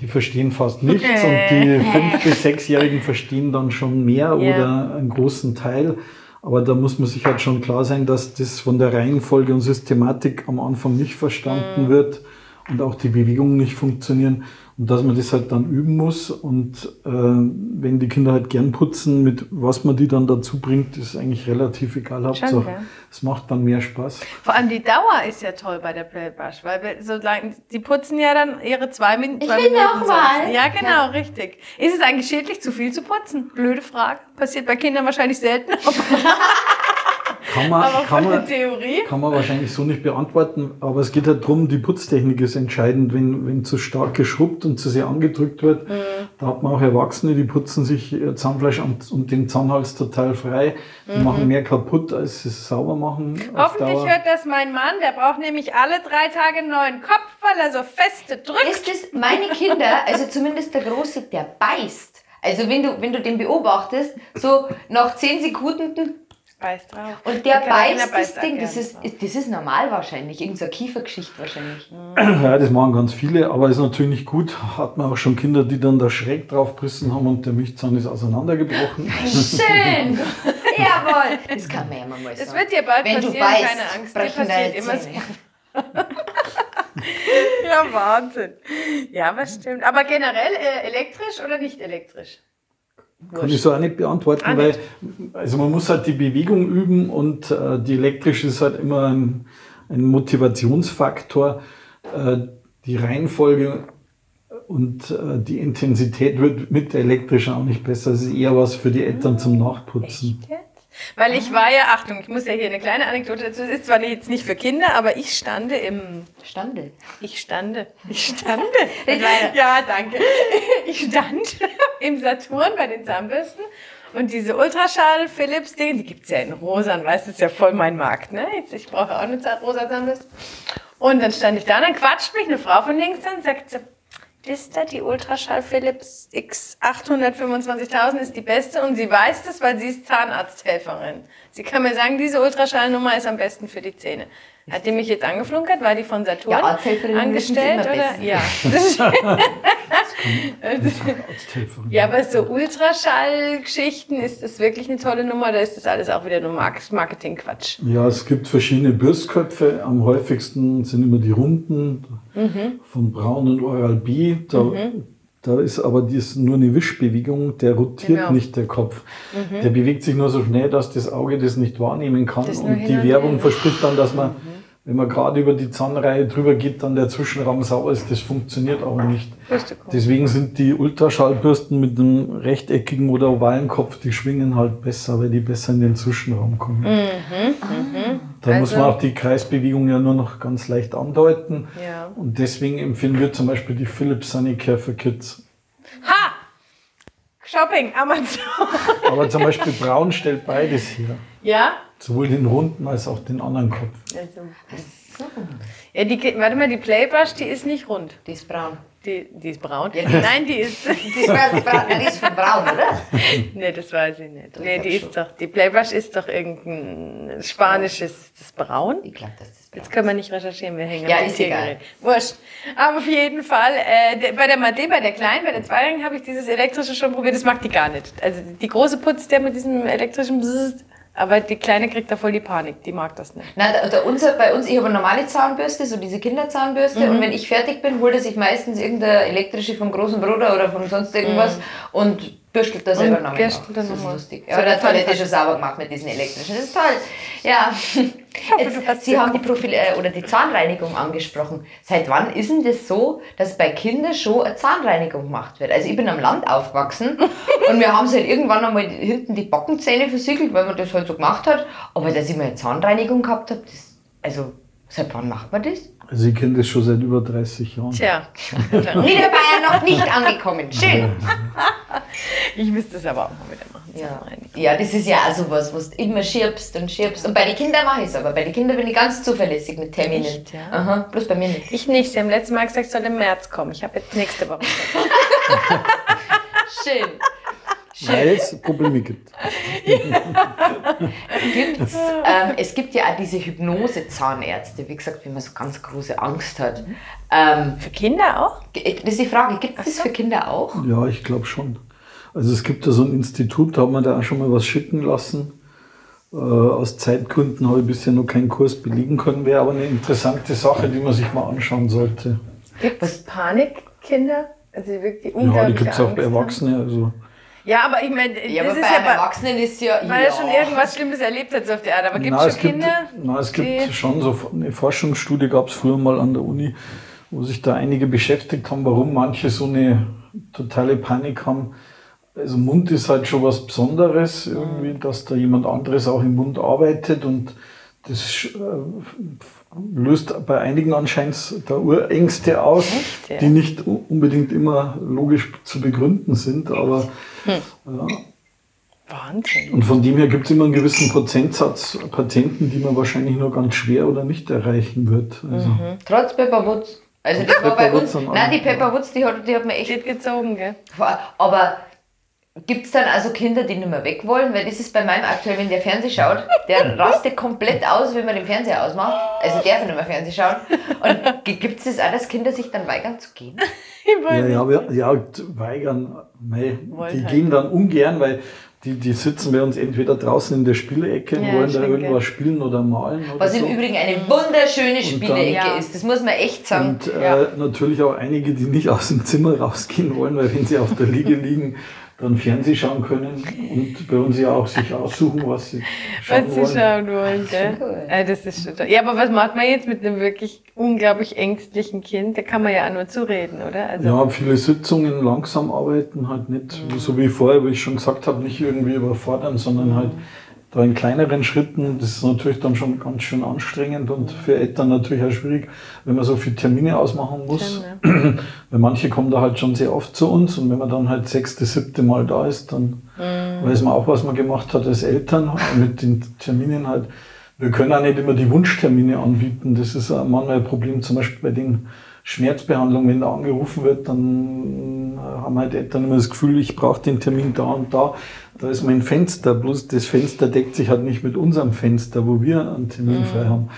die verstehen fast nichts und die 5- bis 6-Jährigen verstehen dann schon mehr oder einen großen Teil. Aber da muss man sich halt schon klar sein, dass das von der Reihenfolge und Systematik am Anfang nicht verstanden wird und auch die Bewegungen nicht funktionieren und dass man das halt dann üben muss. Und wenn die Kinder halt gern putzen, mit was man die dann dazu bringt, ist eigentlich relativ egal. Hauptsache, es macht dann mehr Spaß. Vor allem die Dauer ist ja toll bei der Playbrush, weil die putzen ja dann ihre 2 Minuten. Ich will noch mal. Ja, genau, richtig. Ist es eigentlich schädlich, zu viel zu putzen? Blöde Frage. Passiert bei Kindern wahrscheinlich selten. Kann man wahrscheinlich so nicht beantworten, aber es geht halt darum, die Putztechnik ist entscheidend. Wenn zu stark geschrubbt und zu sehr angedrückt wird, da hat man auch Erwachsene, die putzen sich Zahnfleisch und den Zahnhals total frei. Die machen mehr kaputt, als sie es sauber machen. Hoffentlich hört das mein Mann, der braucht nämlich alle 3 Tage einen neuen Kopf, weil er so feste drückt. Ist das meine Kinder, also zumindest der Große, der beißt. Also wenn du den beobachtest, so nach 10 Sekunden beißt drauf. und der beißt das Ding, das ist normal wahrscheinlich, irgendeine Kiefergeschichte wahrscheinlich. Ja, das machen ganz viele, aber ist natürlich nicht gut. Hat man auch schon Kinder, die dann da schräg drauf gerissen haben und der Milchzahn ist auseinandergebrochen. Schön! Jawohl! Das kann man ja mal sagen. Das wird dir bald wenn passieren, du beißt, keine Angst, dir passiert immer so. Zähne. Ja, Wahnsinn. Ja, was stimmt. Aber generell elektrisch oder nicht elektrisch? Kann ich so auch nicht beantworten, weil also man muss halt die Bewegung üben und die elektrische ist halt immer ein Motivationsfaktor. Die Reihenfolge und die Intensität wird mit der elektrischen auch nicht besser. Es ist eher was für die Eltern zum Nachputzen. Echt jetzt? Weil ich war ja, Achtung, ich muss ja hier eine kleine Anekdote dazu, das ist zwar jetzt nicht für Kinder, aber ich stande im... Ich stande. Ja, danke. Ich stand im Saturn bei den Zahnbürsten und diese Ultraschall-Philips-Dinge, die gibt's ja in rosa, und weißt, das ist ja voll mein Markt, ne? Ich brauche auch eine rosa Zahnbürste. Und dann stand ich da und dann quatscht mich eine Frau von links an und sagt so, ist da die Ultraschall Philips X 825.000 ist die beste und sie weiß das, weil sie ist Zahnarzthelferin. Sie kann mir sagen, diese Ultraschallnummer ist am besten für die Zähne. Hat die mich jetzt angeflunkert? War die von Saturn angestellt? Oder? Ja. Ja, aber so Ultraschallgeschichten, ist das wirklich eine tolle Nummer oder ist das alles auch wieder nur Marketing-Quatsch? Ja, es gibt verschiedene Bürstköpfe. Am häufigsten sind immer die runden von Braun und Oral-B. Da ist aber nur eine Wischbewegung, der rotiert nicht der Kopf. Der bewegt sich nur so schnell, dass das Auge das nicht wahrnehmen kann. Und die Werbung verspricht dann, dass man, wenn man gerade über die Zahnreihe drüber geht, dann der Zwischenraum sauer ist. Das funktioniert aber nicht. Deswegen sind die Ultraschallbürsten mit einem rechteckigen oder ovalen Kopf, die schwingen halt besser, weil die besser in den Zwischenraum kommen. Da muss man auch die Kreisbewegung ja nur noch ganz leicht andeuten. Ja. Und deswegen empfehlen wir zum Beispiel die Philips Sonicare für Kids. Ha! Shopping, Amazon. Aber zum Beispiel Braun stellt beides her. Ja? Sowohl den runden als auch den anderen Kopf. Ja, warte mal, die Playbrush, die ist nicht rund. Die ist braun. Die ist braun? Ja, nein, die ist... Die ist von braun, oder? Nee, das weiß ich nicht. Nee, die Playbrush ist doch irgendein spanisches, das braun? Ich glaube, das ist braun. Jetzt können wir nicht recherchieren, wir hängen ja, am ist egal. Wurscht. Aber auf jeden Fall, bei der Madé, bei der Kleinen, bei der Zweijährigen habe ich dieses elektrische schon probiert, das mag die gar nicht. Also die große putzt ja mit diesem elektrischen Bzzzt, aber die Kleine kriegt da voll die Panik, die mag das nicht. Nein, bei uns, ich habe eine normale Zahnbürste, so diese Kinderzahnbürste, und wenn ich fertig bin, holt er sich meistens irgendeine elektrische vom großen Bruder oder von sonst irgendwas und bürstelt das selber nochmal. Das ist lustig. Ja, der Toilette schon sauber gemacht mit diesen elektrischen, das ist toll. Ja. Sie haben die Zahnreinigung angesprochen. Seit wann ist denn das so, dass bei Kindern schon eine Zahnreinigung gemacht wird? Also ich bin am Land aufgewachsen und wir haben halt irgendwann einmal hinten die Backenzähne versiegelt, weil man das halt so gemacht hat. Aber dass ich mal eine Zahnreinigung gehabt habe, seit wann macht man das? Also ich kenne das schon seit über 30 Jahren. Tja. Niederbayern noch nicht angekommen. Schön. Ich müsste es aber auch mal wieder machen. Ja, das ist ja auch sowas, wo du immer schirbst. Und bei den Kindern mache ich es aber. Bei den Kindern bin ich ganz zuverlässig mit Terminen. Echt, ja? Aha, bloß bei mir nicht. Ich nicht. Sie haben letztes Mal gesagt, ich soll im März kommen. Ich habe jetzt nächste Woche. Schön. Weil es Probleme gibt. Es gibt ja auch diese Hypnose-Zahnärzte, wie gesagt, wenn man so ganz große Angst hat. Für Kinder auch? Das ist die Frage, gibt es das für Kinder auch? Ja, ich glaube schon. Also es gibt da so ein Institut, da hat man da auch schon mal was schicken lassen. Aus Zeitgründen habe ich bisher noch keinen Kurs belegen können, wäre aber eine interessante Sache, die man sich mal anschauen sollte. Gibt es Panikkinder? Also wirklich unglaublich. Ja, die gibt es auch bei Erwachsenen. Also. Ja, aber ich meine, ja, das ist ja bei Erwachsenen ist ja... Weil er schon irgendwas Schlimmes erlebt hat auf der Erde. Aber gibt es schon Kinder? Es gibt schon so eine Forschungsstudie, gab es früher mal an der Uni, wo sich da einige beschäftigt haben, warum manche so eine totale Panik haben. Also Mund ist halt schon was Besonderes, irgendwie, dass da jemand anderes auch im Mund arbeitet und das löst bei einigen anscheinend da Urängste aus, echt, ja? Die nicht unbedingt immer logisch zu begründen sind, aber ja. Wahnsinn. Und von dem her gibt es immer einen gewissen Prozentsatz Patienten, die man wahrscheinlich nur ganz schwer oder nicht erreichen wird. Also. Trotz Pepper Woods. Also das war bei uns, nein, die Pepper Woods, die hat mir echt gezogen, gell? Aber gibt es dann also Kinder, die nicht mehr weg wollen? Weil das ist bei meinem aktuell, wenn der Fernsehen schaut, der rastet komplett aus, wenn man den Fernseher ausmacht. Also darf er nicht mehr Fernsehen schauen. Und gibt es das auch, dass Kinder sich dann weigern zu gehen? Weigern. Die gehen dann ungern, weil die sitzen bei uns entweder draußen in der Spielecke und wollen da irgendwas spielen oder malen. Oder was im Übrigen eine wunderschöne Spielecke ist, das muss man echt sagen. Und natürlich auch einige, die nicht aus dem Zimmer rausgehen wollen, weil wenn sie auf der Liege liegen, dann Fernsehen schauen können und bei uns ja auch sich aussuchen, was sie schauen wollen. Gell? Das ist schon toll. Ja, aber was macht man jetzt mit einem wirklich unglaublich ängstlichen Kind? Da kann man ja auch nur zureden, oder? Also ja, viele Sitzungen langsam arbeiten, halt nicht, so wie vorher, wie ich schon gesagt habe, nicht irgendwie überfordern, sondern halt da in kleineren Schritten. Das ist natürlich dann schon ganz schön anstrengend und für Eltern natürlich auch schwierig, wenn man so viele Termine ausmachen muss. Weil manche kommen da halt schon sehr oft zu uns und wenn man dann halt 6., 7. Mal da ist, dann weiß man auch, was man gemacht hat als Eltern mit den Terminen halt. Wir können auch nicht immer die Wunschtermine anbieten. Das ist manchmal ein Problem, zum Beispiel bei den Schmerzbehandlungen, wenn da angerufen wird, dann haben halt Eltern immer das Gefühl, ich brauche den Termin da und da. Da ist mein Fenster, bloß das Fenster deckt sich halt nicht mit unserem Fenster, wo wir einen Termin frei haben.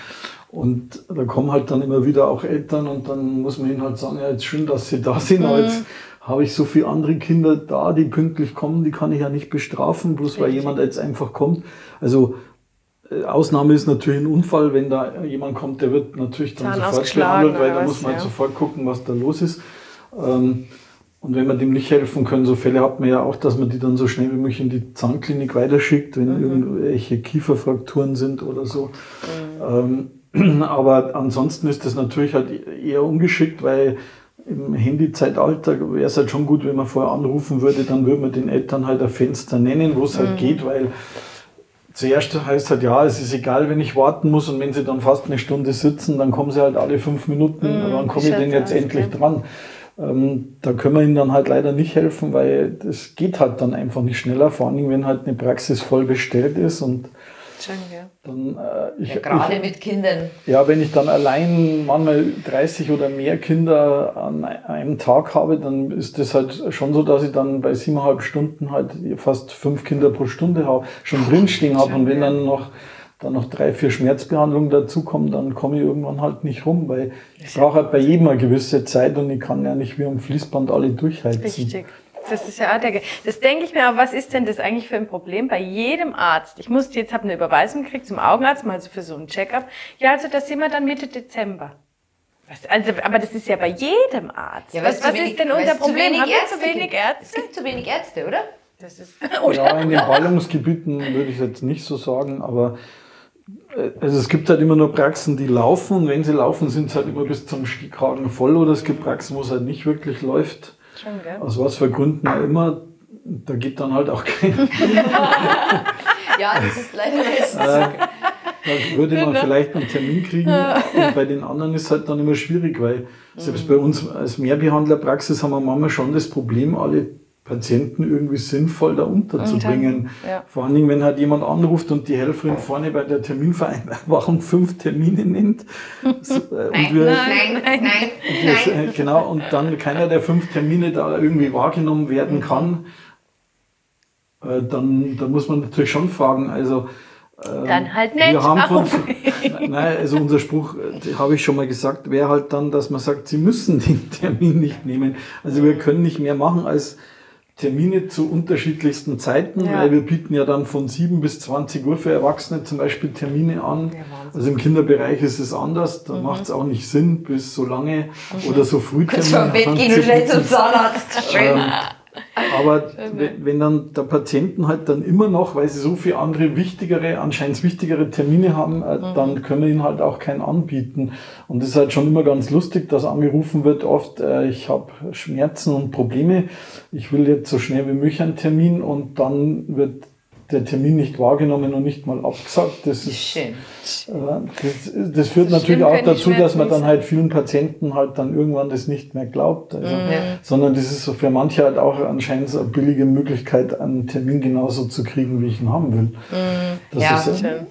Und da kommen halt dann immer wieder auch Eltern und dann muss man ihnen halt sagen, ja, jetzt schön, dass sie da sind, aber jetzt habe ich so viele andere Kinder da, die pünktlich kommen, die kann ich ja nicht bestrafen, bloß weil jemand jetzt einfach kommt. Also Ausnahme ist natürlich ein Unfall, wenn da jemand kommt, der wird natürlich dann sofort behandelt, weil da muss man halt sofort gucken, was da los ist. Und wenn wir dem nicht helfen können, so Fälle hat man ja auch, dass man die dann so schnell wie möglich in die Zahnklinik weiterschickt, wenn irgendwelche Kieferfrakturen sind oder so. Aber ansonsten ist das natürlich halt eher ungeschickt, weil im Handyzeitalter wäre es halt schon gut, wenn man vorher anrufen würde, dann würde man den Eltern halt ein Fenster nennen, wo es halt geht, weil zuerst heißt halt, ja, es ist egal, wenn ich warten muss und wenn sie dann fast eine Stunde sitzen, dann kommen sie halt alle 5 Minuten, wann komme ich denn jetzt endlich dran? Da können wir ihnen dann halt leider nicht helfen, weil das geht halt dann einfach nicht schneller, vor allem wenn halt eine Praxis voll bestellt ist und dann, gerade mit Kindern. Ja, wenn ich dann allein manchmal 30 oder mehr Kinder an einem Tag habe, dann ist das halt schon so, dass ich dann bei 7,5 Stunden halt fast 5 Kinder pro Stunde schon drinstehen habe. Und wenn dann noch 3, 4 Schmerzbehandlungen dazukommen, dann komme ich irgendwann halt nicht rum, weil ich brauche halt bei jedem eine gewisse Zeit und ich kann ja nicht wie am Fließband alle durchheizen. Richtig. Das ist ja auch das denke ich mir, aber was ist denn das eigentlich für ein Problem bei jedem Arzt? Ich musste jetzt, habe eine Überweisung gekriegt zum Augenarzt, mal so für so einen Check-up. Ja, also das sind wir dann Mitte Dezember. Aber das ist ja bei jedem Arzt. Ja, was ist denn unser Problem? Haben wir zu wenig Ärzte? Es gibt zu wenig Ärzte, oder? Das ist, ja, in den Ballungsgebieten würde ich jetzt nicht so sagen, aber also es gibt halt immer nur Praxen, die laufen und wenn sie laufen, sind sie halt immer bis zum Kragen voll oder es gibt Praxen, wo es halt nicht wirklich läuft. Schon, gell? Aus was für Gründen auch immer, da geht dann halt auch keiner. Ja, das ist leider so. Da würde man vielleicht einen Termin kriegen und bei den anderen ist es halt dann immer schwierig, weil selbst bei uns als Mehrbehandlerpraxis haben wir manchmal schon das Problem, alle Patienten irgendwie sinnvoll da unterzubringen. Ja. Vor allen Dingen, wenn halt jemand anruft und die Helferin vorne bei der Terminvereinbarung 5 Termine nennt. Nein. Genau, und dann keiner der 5 Termine da irgendwie wahrgenommen werden kann, dann muss man natürlich schon fragen, also dann halt nicht. Wir haben nein, also unser Spruch, habe ich schon mal gesagt, wäre halt dann, dass man sagt, Sie müssen den Termin nicht nehmen. Also wir können nicht mehr machen als Termine zu unterschiedlichsten Zeiten, weil wir bieten ja dann von 7 bis 20 Uhr für Erwachsene zum Beispiel Termine an. Also im Kinderbereich ist es anders, da macht es auch nicht Sinn, bis so lange oder so früh Kurz vor Bett gehen und schnell zum Zahnarzt. Aber wenn dann der Patienten halt dann immer noch, weil sie so viele andere anscheinend wichtigere Termine haben, dann können wir ihnen halt auch keinen anbieten. Und es ist halt schon immer ganz lustig, dass angerufen wird oft, ich habe Schmerzen und Probleme, ich will jetzt so schnell wie möglich einen Termin, und dann wird der Termin nicht wahrgenommen und nicht mal abgesagt. Das ist schön. Das führt natürlich auch dazu, dass man dann halt vielen Patienten halt dann irgendwann das nicht mehr glaubt. Also, sondern das ist so für manche halt auch anscheinend so eine billige Möglichkeit, einen Termin genauso zu kriegen, wie ich ihn haben will. Das ist schön.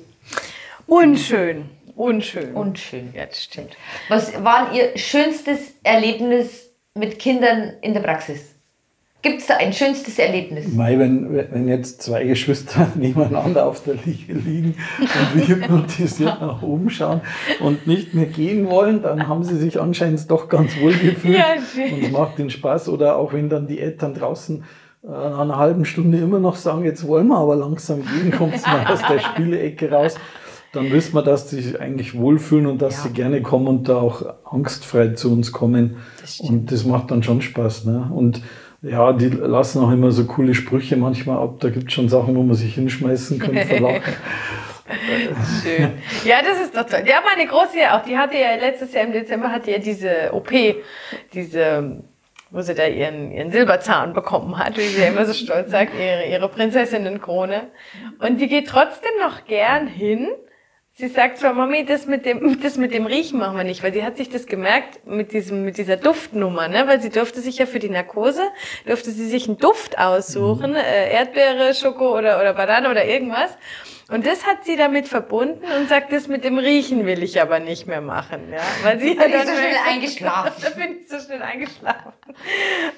Unschön. Ja, das stimmt. Was war Ihr schönstes Erlebnis mit Kindern in der Praxis? Gibt es da ein schönstes Erlebnis? Wenn jetzt zwei Geschwister nebeneinander auf der Liege liegen und wie hypnotisiert nach oben schauen und nicht mehr gehen wollen, dann haben sie sich anscheinend doch ganz wohl gefühlt und es macht den Spaß. Oder auch wenn dann die Eltern draußen nach einer halben Stunde immer noch sagen, jetzt wollen wir aber langsam gehen, kommt es mal aus der Spielecke raus. Dann wissen wir, dass sie sich eigentlich wohlfühlen und dass sie gerne kommen und da auch angstfrei zu uns kommen. Und das macht dann schon Spaß. Ne? Und ja, die lassen auch immer so coole Sprüche manchmal ab. Da gibt es schon Sachen, wo man sich hinschmeißen kann vor Lachen. Schön. Ja, das ist doch toll. Ja, meine Große ja auch. Die hatte ja letztes Jahr im Dezember diese OP, wo sie da ihren Silberzahn bekommen hat, wie sie ja immer so stolz sagt, ihre Prinzessinnenkrone. Und die geht trotzdem noch gern hin. Sie sagt zwar, Mami, das mit dem Riechen machen wir nicht, weil sie hat sich das gemerkt mit dieser Duftnummer, ne, weil sie durfte sich ja für die Narkose, einen Duft aussuchen, Erdbeere, Schoko oder Banane oder irgendwas. Und das hat sie damit verbunden und sagt, das mit dem Riechen will ich aber nicht mehr machen, ja, weil sie da bin ich so schnell eingeschlafen. Da bin ich so schnell eingeschlafen.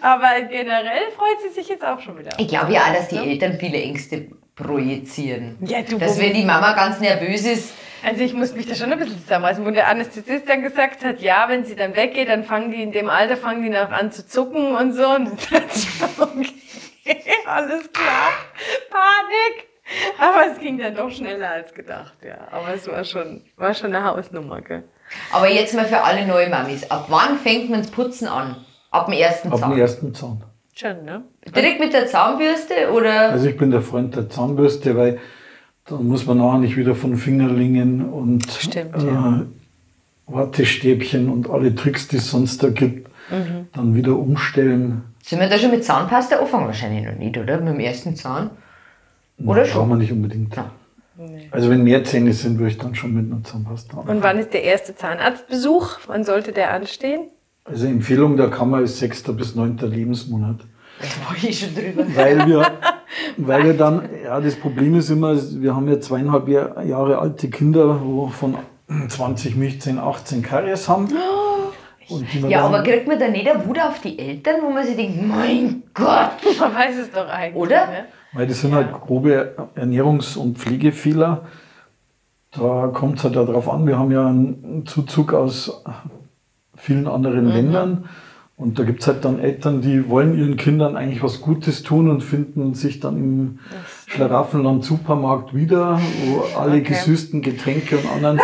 Aber generell freut sie sich jetzt auch schon wieder. Ich glaube ja auch, dass die Eltern viele Ängste projizieren. Ja, dass wenn die Mama ganz nervös ist. Also ich muss mich da schon ein bisschen zusammenreißen, wo der Anästhesist dann gesagt hat, ja, wenn sie dann weggeht, dann fangen die noch an zu zucken und so. Und dann dachte ich, okay, alles klar, Panik. Aber es ging dann doch schneller als gedacht, ja. Aber es war schon eine Hausnummer, gell. Aber jetzt mal für alle neue Mamis. Ab wann fängt man das Putzen an? Ab dem ersten Zahn? Ab dem ersten Zahn. Schon, ne? Direkt mit der Zahnbürste, oder? Also ich bin der Freund der Zahnbürste, weil dann muss man nachher nicht wieder von Fingerlingen und Wattestäbchen und alle Tricks, die es sonst da gibt, dann wieder umstellen. Sind wir da schon mit Zahnpasta anfangen? Wahrscheinlich noch nicht, oder? Mit dem ersten Zahn? Oder schon? Brauchen wir nicht unbedingt. Ja. Nee. Also wenn mehr Zähne sind, würde ich dann schon mit einer Zahnpasta anfangen. Und wann ist der erste Zahnarztbesuch? Wann sollte der anstehen? Also Empfehlung der Kammer ist 6. bis 9. Lebensmonat. Da war ich schon drüber. Weil wir dann, das Problem ist immer, wir haben ja 2,5 Jahre alte Kinder, wo von 20 Milchzähnen 18 Karies haben. Und aber kriegt man da nicht eine Wut auf die Eltern, wo man sich denkt, mein Gott. Man weiß es doch eigentlich. Oder? Ne? Weil das sind halt grobe Ernährungs- und Pflegefehler. Da kommt es halt darauf an, wir haben ja einen Zuzug aus vielen anderen Ländern. Und da gibt es halt dann Eltern, die wollen ihren Kindern eigentlich was Gutes tun und finden sich dann im Schlaraffenland-Supermarkt wieder, wo alle gesüßten Getränke und anderen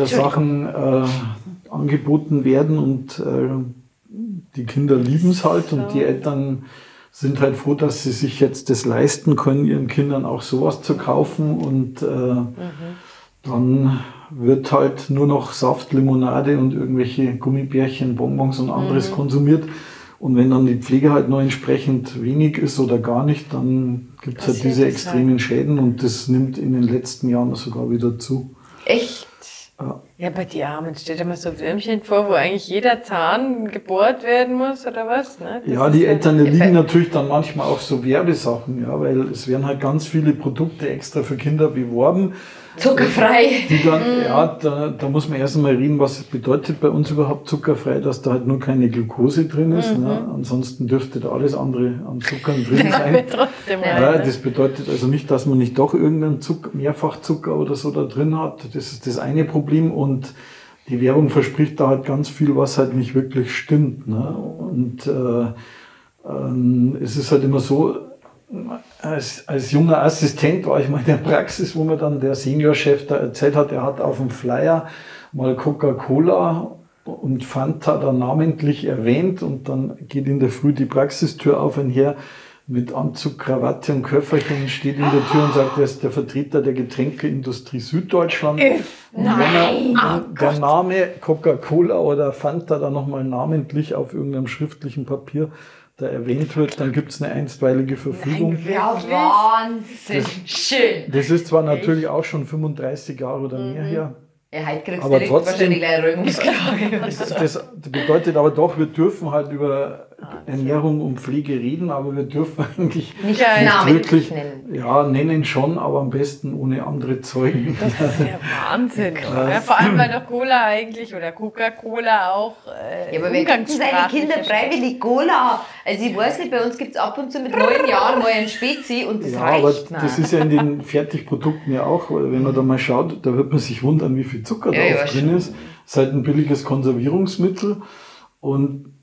Sachen angeboten werden. Und die Kinder lieben es halt und die Eltern sind halt froh, dass sie sich jetzt das leisten können, ihren Kindern auch sowas zu kaufen. Und dann wird halt nur noch Saft, Limonade und irgendwelche Gummibärchen, Bonbons und anderes konsumiert. Und wenn dann die Pflege halt noch entsprechend wenig ist oder gar nicht, dann gibt es halt diese extremen Schäden und das nimmt in den letzten Jahren sogar wieder zu. Echt? Ja, bei die Armen steht immer so Würmchen vor, wo eigentlich jeder Zahn gebohrt werden muss oder was? Ne? Ja, die Eltern liegen natürlich dann manchmal auch so Werbesachen, ja, weil es werden halt ganz viele Produkte extra für Kinder beworben. Zuckerfrei. Die dann, da muss man erst einmal reden, was bedeutet bei uns überhaupt zuckerfrei, dass da halt nur keine Glucose drin ist. Ne? Ansonsten dürfte da alles andere an Zuckern drin sein. Trotzdem das bedeutet also nicht, dass man nicht doch irgendeinen Mehrfachzucker oder so da drin hat. Das ist das eine Problem und die Werbung verspricht da halt ganz viel, was halt nicht wirklich stimmt. Ne? Und Es ist halt immer so, als junger Assistent war ich mal in der Praxis, wo mir dann der Seniorchef da erzählt hat, er hat auf dem Flyer mal Coca-Cola und Fanta da namentlich erwähnt und dann geht in der Früh die Praxistür auf und her mit Anzug, Krawatte und Köfferchen steht in der Tür und sagt, er ist der Vertreter der Getränkeindustrie Süddeutschland. Nein! Wenn der Name Coca-Cola oder Fanta da nochmal namentlich auf irgendeinem schriftlichen Papier da erwähnt wird, dann gibt es eine einstweilige Verfügung. Ja, Wahnsinn! Schön! Das ist zwar natürlich auch schon 35 Jahre oder mehr her, Ja, heute kriegst aber du trotzdem, wahrscheinlich gleich Röhmungsklage. das bedeutet aber doch, wir dürfen halt über Ernährung und Pflege reden, aber wir dürfen eigentlich Nicht wirklich nennen. nennen schon, aber am besten ohne andere Zeugen. Das ist ja Wahnsinn. Ja, vor allem, weil doch Cola eigentlich oder Coca-Cola auch Ja, aber wer gibt denn seine Kinder freiwillig Cola? Also ich weiß nicht, bei uns gibt es ab und zu mit 9 Jahren mal ein Spezi und das Ja, reicht. aber das ist ja in den Fertigprodukten ja auch, wenn man da mal schaut, da wird man sich wundern, wie viel Zucker drauf drin ist. Es ist halt ein billiges Konservierungsmittel und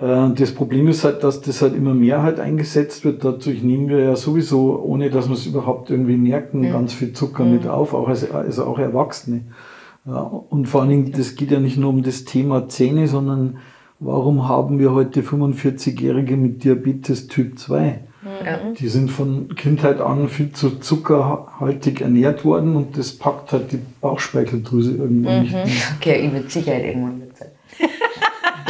das Problem ist halt, dass das halt immer mehr halt eingesetzt wird. Dadurch nehmen wir ja sowieso, ohne dass wir es überhaupt irgendwie merken, ganz viel Zucker mit auf, also auch Erwachsene. Ja, und vor allen Dingen, das geht ja nicht nur um das Thema Zähne, sondern warum haben wir heute 45-Jährige mit Diabetes Typ 2? Ja. Die sind von Kindheit an viel zu zuckerhaltig ernährt worden und das packt halt die Bauchspeicheldrüse irgendwann nicht mehr. Okay, ich wird Sicherheit irgendwann mit sein.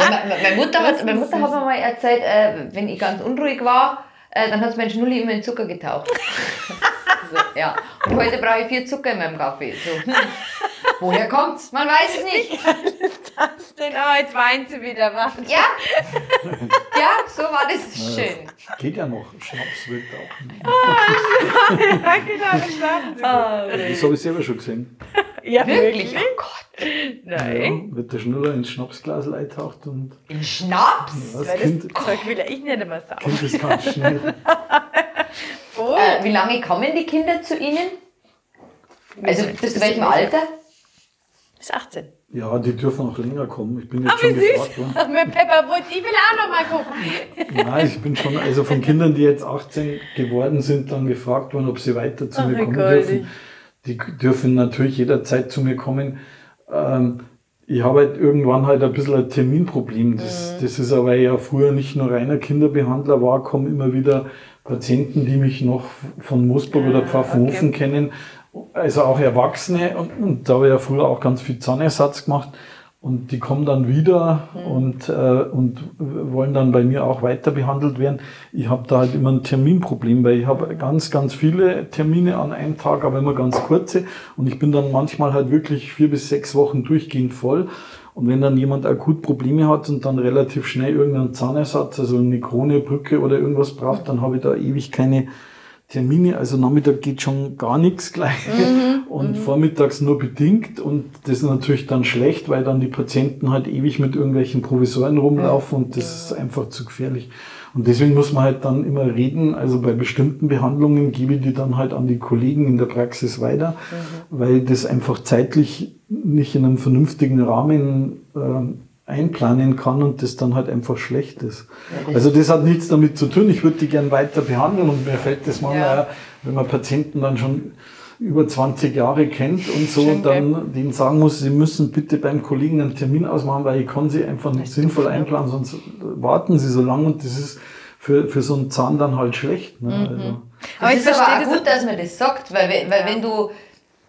Meine Mutter hat mir mal erzählt, wenn ich ganz unruhig war, dann hat mein Schnulli immer in Zucker getaucht. So, ja. Und heute brauche ich 4 Zucker in meinem Kaffee. So, woher kommt's? Man weiß es nicht. das denn? Oh, jetzt weint sie wieder. Warte. Ja, ja, so war das schön. Geht ja noch, Schnaps wirkt auch nicht. Ja, genau, das starten Das habe ich selber schon gesehen. Ja, Wirklich? Oh Gott. Nein. Ja, wird der Schnuller ins Schnapsglas eintaucht und In Schnaps? das Weil Kind, das Zeug will ja ich nicht immer sagen. Kind ist ganz schnell. Wie lange kommen die Kinder zu Ihnen? Also bis zu welchem Alter? Bis 18. Ja, die dürfen auch länger kommen. Ich bin jetzt schon gefragt worden. Ach, mit Pepperwood, ich will auch noch mal gucken. Nein, ich bin schon, also von Kindern, die jetzt 18 geworden sind, dann gefragt worden, ob sie weiter zu mir kommen dürfen. Die dürfen natürlich jederzeit zu mir kommen. Ich habe halt irgendwann halt ein bisschen ein Terminproblem. Das ist aber ja früher nicht nur reiner Kinderbehandler war, kommen immer wieder Patienten, die mich noch von Moosburg oder Pfaffenhofen kennen. Also auch Erwachsene. Und da habe ich ja früher auch ganz viel Zahnersatz gemacht. Und die kommen dann wieder und wollen dann bei mir auch weiter behandelt werden. Ich habe da halt immer ein Terminproblem, weil ich habe ganz, ganz viele Termine an einem Tag, aber immer ganz kurze. Und ich bin dann manchmal halt wirklich 4 bis 6 Wochen durchgehend voll. Und wenn dann jemand akut Probleme hat und dann relativ schnell irgendeinen Zahnersatz, also eine Krone, Brücke oder irgendwas braucht, dann habe ich da ewig keine Termine, also Nachmittag geht schon gar nichts gleich und vormittags nur bedingt und das ist natürlich dann schlecht, weil dann die Patienten halt ewig mit irgendwelchen Provisorien rumlaufen und das ist einfach zu gefährlich. Und deswegen muss man halt dann immer reden, also bei bestimmten Behandlungen gebe ich die dann halt an die Kollegen in der Praxis weiter, weil das einfach zeitlich nicht in einem vernünftigen Rahmen einplanen kann und das dann halt einfach schlecht ist. Also das hat nichts damit zu tun, ich würde die gern weiter behandeln und mir fällt das manchmal, wenn man Patienten dann schon über 20 Jahre kennt und so, dann denen sagen muss, sie müssen bitte beim Kollegen einen Termin ausmachen, weil ich kann sie einfach nicht sinnvoll einplanen, sonst warten sie so lange und das ist für so einen Zahn dann halt schlecht. Ne? Also. Aber es ist aber auch gut, dass man das sagt, weil wenn du,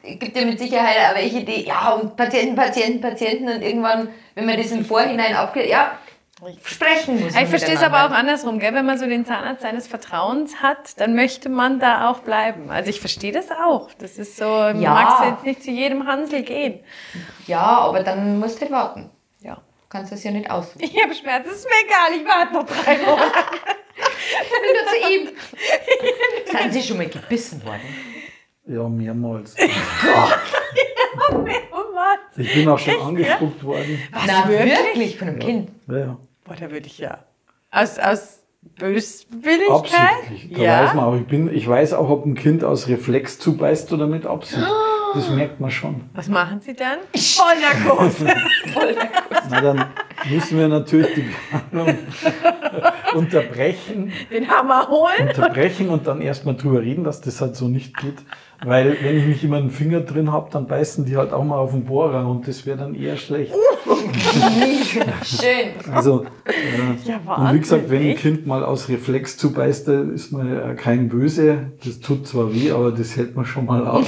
es gibt ja mit Sicherheit auch welche, die, und Patienten und irgendwann, wenn man das im Vorhinein sprechen muss. Ich verstehe es aber auch andersrum, gell? Wenn man so den Zahnarzt seines Vertrauens hat, dann möchte man da auch bleiben. Also ich verstehe das auch. Das ist so, magst du jetzt nicht zu jedem Hansel gehen. Ja, aber dann musst du halt warten. Ja. Kannst das ja nicht aussuchen. Ich habe Schmerzen, ist mir egal, ich warte noch 3 Monate. Wieder zu ihm. Sind Sie schon mal gebissen worden? Ja, mehrmals. Oh Mann. Ich bin auch schon angespuckt worden. Na, wirklich? Von einem Kind? Ja. Boah, da würde ich ja. Aus Böswilligkeit? Absichtlich. Da weiß man auch, ich weiß auch, ob ein Kind aus Reflex zubeißt oder mit Absicht. Das merkt man schon. Was machen Sie dann? Vollnarkose. Na, dann müssen wir natürlich die Behandlung unterbrechen. Den Hammer holen. Unterbrechen und dann erstmal drüber reden, dass das halt so nicht geht. Weil wenn ich nicht immer einen Finger drin habe, dann beißen die halt auch mal auf den Bohrer und das wäre dann eher schlecht. Schön. Also, Wahnsinn, und wie gesagt, wenn ein echt? Kind mal aus Reflex zubeißt, dann ist man ja kein Böse. Das tut zwar weh, aber das hält man schon mal aus.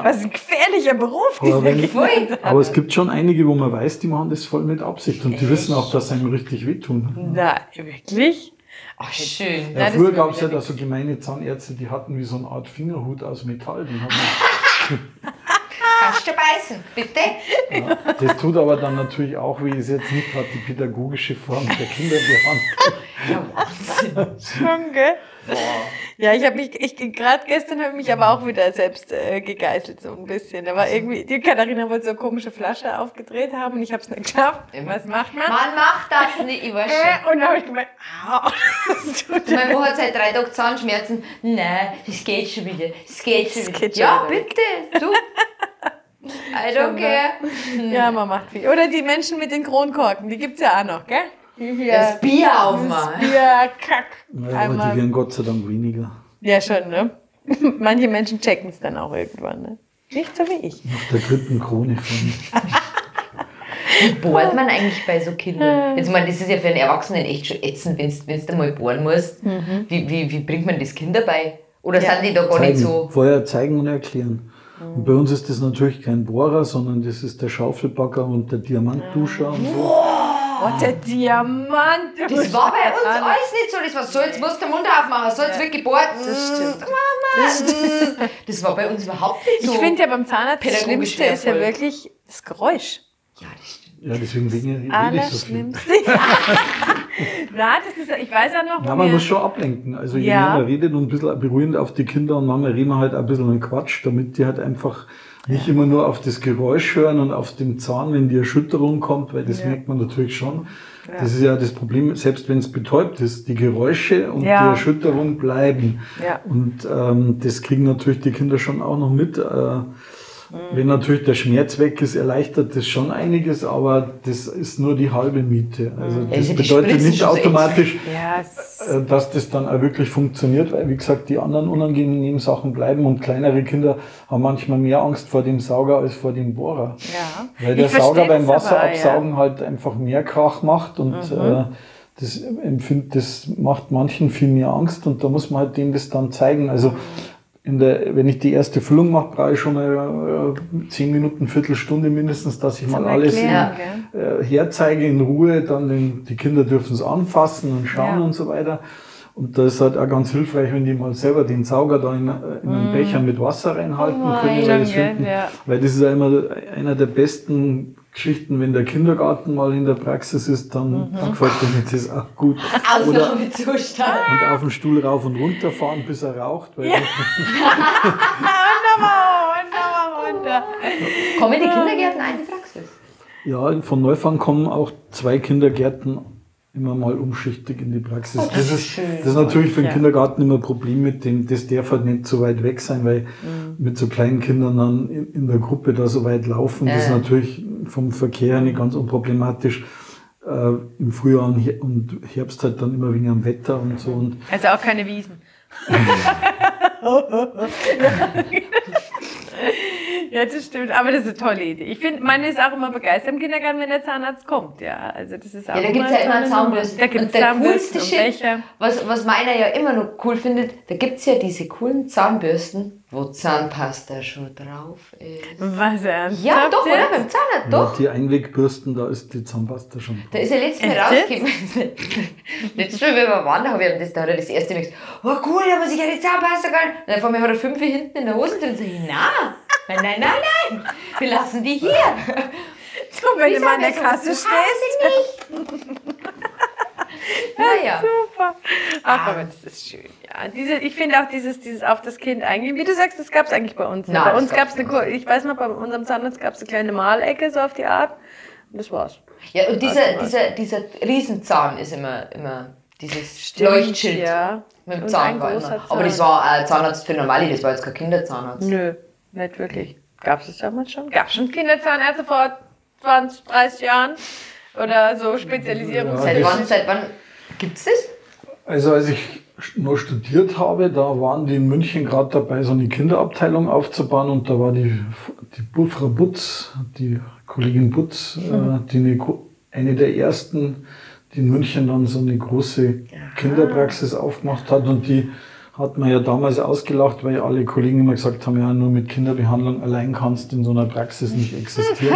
Was ein gefährlicher Beruf, Aber es gibt schon einige, wo man weiß, die machen das voll mit Absicht und die wissen auch, dass sie einem richtig wehtun. Na, wirklich? Ach, schön. Ja, früher gab es ja da so gemeine Zahnärzte, die hatten wie so eine Art Fingerhut aus Metall. Den hat Kannst du beißen, bitte? man, ja, das tut aber dann natürlich auch weh, ist jetzt nicht gerade die pädagogische Form der Kinderbehandlung. Schon, gell? Ja, gerade gestern habe ich mich aber auch wieder selbst gegeißelt, so ein bisschen. Da war irgendwie, die Katharina wollte so eine komische Flasche aufgedreht haben und ich habe es nicht geschafft. Was macht man? Man macht das nicht, ich weiß schon. Und dann habe ich gemeint, au, das tut Meine Mutter hat seit 3 Tagen Zahnschmerzen. Nein, das geht schon wieder. Das geht schon wieder. geht schon Ja, wieder. bitte, du. I don't care. Ja, man macht viel. Oder die Menschen mit den Kronkorken, die gibt's ja auch noch, gell? Das Bier aufmachen. Bier, Kack. Ja, aber die werden Gott sei Dank weniger. Ja, schon, ne? Manche Menschen checken es dann auch irgendwann, ne? Nicht so wie ich. Nach der dritten Krone von. Bohrt man eigentlich bei so Kindern? Jetzt mal, das ist ja für einen Erwachsenen echt schon ätzend, wenn du mal bohren musst. Wie bringt man das Kindern bei? Oder sind die da gar nicht so? Vorher zeigen und erklären. Und bei uns ist das natürlich kein Bohrer, sondern das ist der Schaufelbagger und der Diamantduscher und so. Oh, der Diamant. Das war bei uns alles nicht so. Das war so, jetzt musst du den Mund aufmachen, so, jetzt wird gebohrt. Das stimmt. Mama. Das war bei uns überhaupt nicht so. Ich finde ja beim Zahnarzt das pädagogisch Schlimmste ist ja wertvoll. wirklich das Geräusch. Ja, das stimmt. Ja, deswegen rede ich so viel. Allerschlimmste. Na, das ist, ich weiß ja noch, Ja, wo man wir- muss schon ablenken. Also je Ja. mehr man redet und ein bisschen beruhigend auf die Kinder und manchmal reden wir halt ein bisschen einen Quatsch, damit die halt einfach nicht immer nur auf das Geräusch hören und auf den Zahn, wenn die Erschütterung kommt, weil das merkt man natürlich schon. Das ist ja das Problem, selbst wenn es betäubt ist, die Geräusche und die Erschütterung bleiben. Ja. Und das kriegen natürlich die Kinder schon auch noch mit. Wenn natürlich der Schmerz weg ist, erleichtert das schon einiges, aber das ist nur die halbe Miete. Also das Also die bedeutet Spritzen nicht schon so automatisch, Ja, dass das dann auch wirklich funktioniert, weil wie gesagt, die anderen unangenehmen Sachen bleiben und kleinere Kinder haben manchmal mehr Angst vor dem Sauger als vor dem Bohrer. ja. Weil der Ich versteh Sauger beim das aber, Wasserabsaugen halt einfach mehr Krach macht und das macht manchen viel mehr Angst und da muss man halt denen das dann zeigen. Also wenn ich die erste Füllung mache, brauche ich schon mal 10 Minuten, Viertelstunde mindestens, dass ich mal alles Erklären, herzeige in Ruhe, dann die Kinder dürfen es anfassen und schauen und so weiter. Und da ist halt auch ganz hilfreich, wenn die mal selber den Sauger da in einen Becher mit Wasser reinhalten können, weil, das finden, weil das ist ja immer einer der besten Geschichten, wenn der Kindergarten mal in der Praxis ist, dann gefällt mir das auch gut. Oder Ausnahmezustand. und auf den Stuhl rauf und runter fahren, bis er raucht. Weil runter. Kommen die Kindergärten ein in die Praxis? ja, von Neufang kommen auch 2 Kindergärten immer mal umschichtig in die Praxis. Das ist natürlich für den Kindergarten immer ein Problem mit dem, das darf halt nicht so weit weg sein, weil mit so kleinen Kindern dann in der Gruppe da so weit laufen, das ist natürlich vom Verkehr her nicht ganz unproblematisch. Im Frühjahr und Herbst halt dann immer wegen am Wetter und so. Und Also auch keine Wiesen. Ja, das stimmt. Aber das ist eine tolle Idee. Ich finde, meine ist auch immer begeistert im Kindergarten, wenn der Zahnarzt kommt. Ja, also das ist auch Ja, da gibt es ja immer eine Zahnbürste. Da gibt Und es der Zahnbürsten coolste und Shit, Becher. was meiner ja immer noch cool findet, da gibt es ja diese coolen Zahnbürsten, wo Zahnpasta schon drauf ist. Was ernsthaft? Ja, doch, oder? jetzt? Beim Zahnarzt, ja, doch. die Einwegbürsten, da ist die Zahnpasta schon. Da ist er letztes Mal Echt rausgekommen. Letztes Mal, wenn wir waren, da habe ich ihm das, da hat er das erste Mal gesagt, oh cool, da muss ich ja die Zahnpasta gehen. Und dann vor mir hat er 5 hinten in der Hose drin und sag ich, nein, wir lassen die hier. So, wenn du mal an der Kasse stehst. Naja. Super. Ach, aber das ist schön. Ja, ich finde auch dieses auf das Kind eingehen. Wie du sagst, das gab es eigentlich bei uns. Nein, Bei das uns gab es ich weiß noch, bei unserem Zahnarzt gab es eine kleine Malecke, so auf die Art. Und das war's. Ja, und dieser Riesenzahn ist immer dieses Leuchtschild Ja. mit dem Und Zahn. ein War großer immer. Aber das war ein Zahnarzt für Normali, das war jetzt kein Kinderzahnarzt. Nö, nicht wirklich. Gab es das damals schon? Gab es schon Kinderzahnärzte vor 20, 30 Jahren oder so Spezialisierung. Ja, seit wann gibt es das? Also als ich noch studiert habe, da waren die in München gerade dabei, so eine Kinderabteilung aufzubauen und da war die Frau Butz, die Kollegin Butz, die eine der ersten, die in München dann so eine große Kinderpraxis aufgemacht hat und die hat man ja damals ausgelacht, weil alle Kollegen immer gesagt haben, ja, nur mit Kinderbehandlung allein kannst du in so einer Praxis nicht existieren.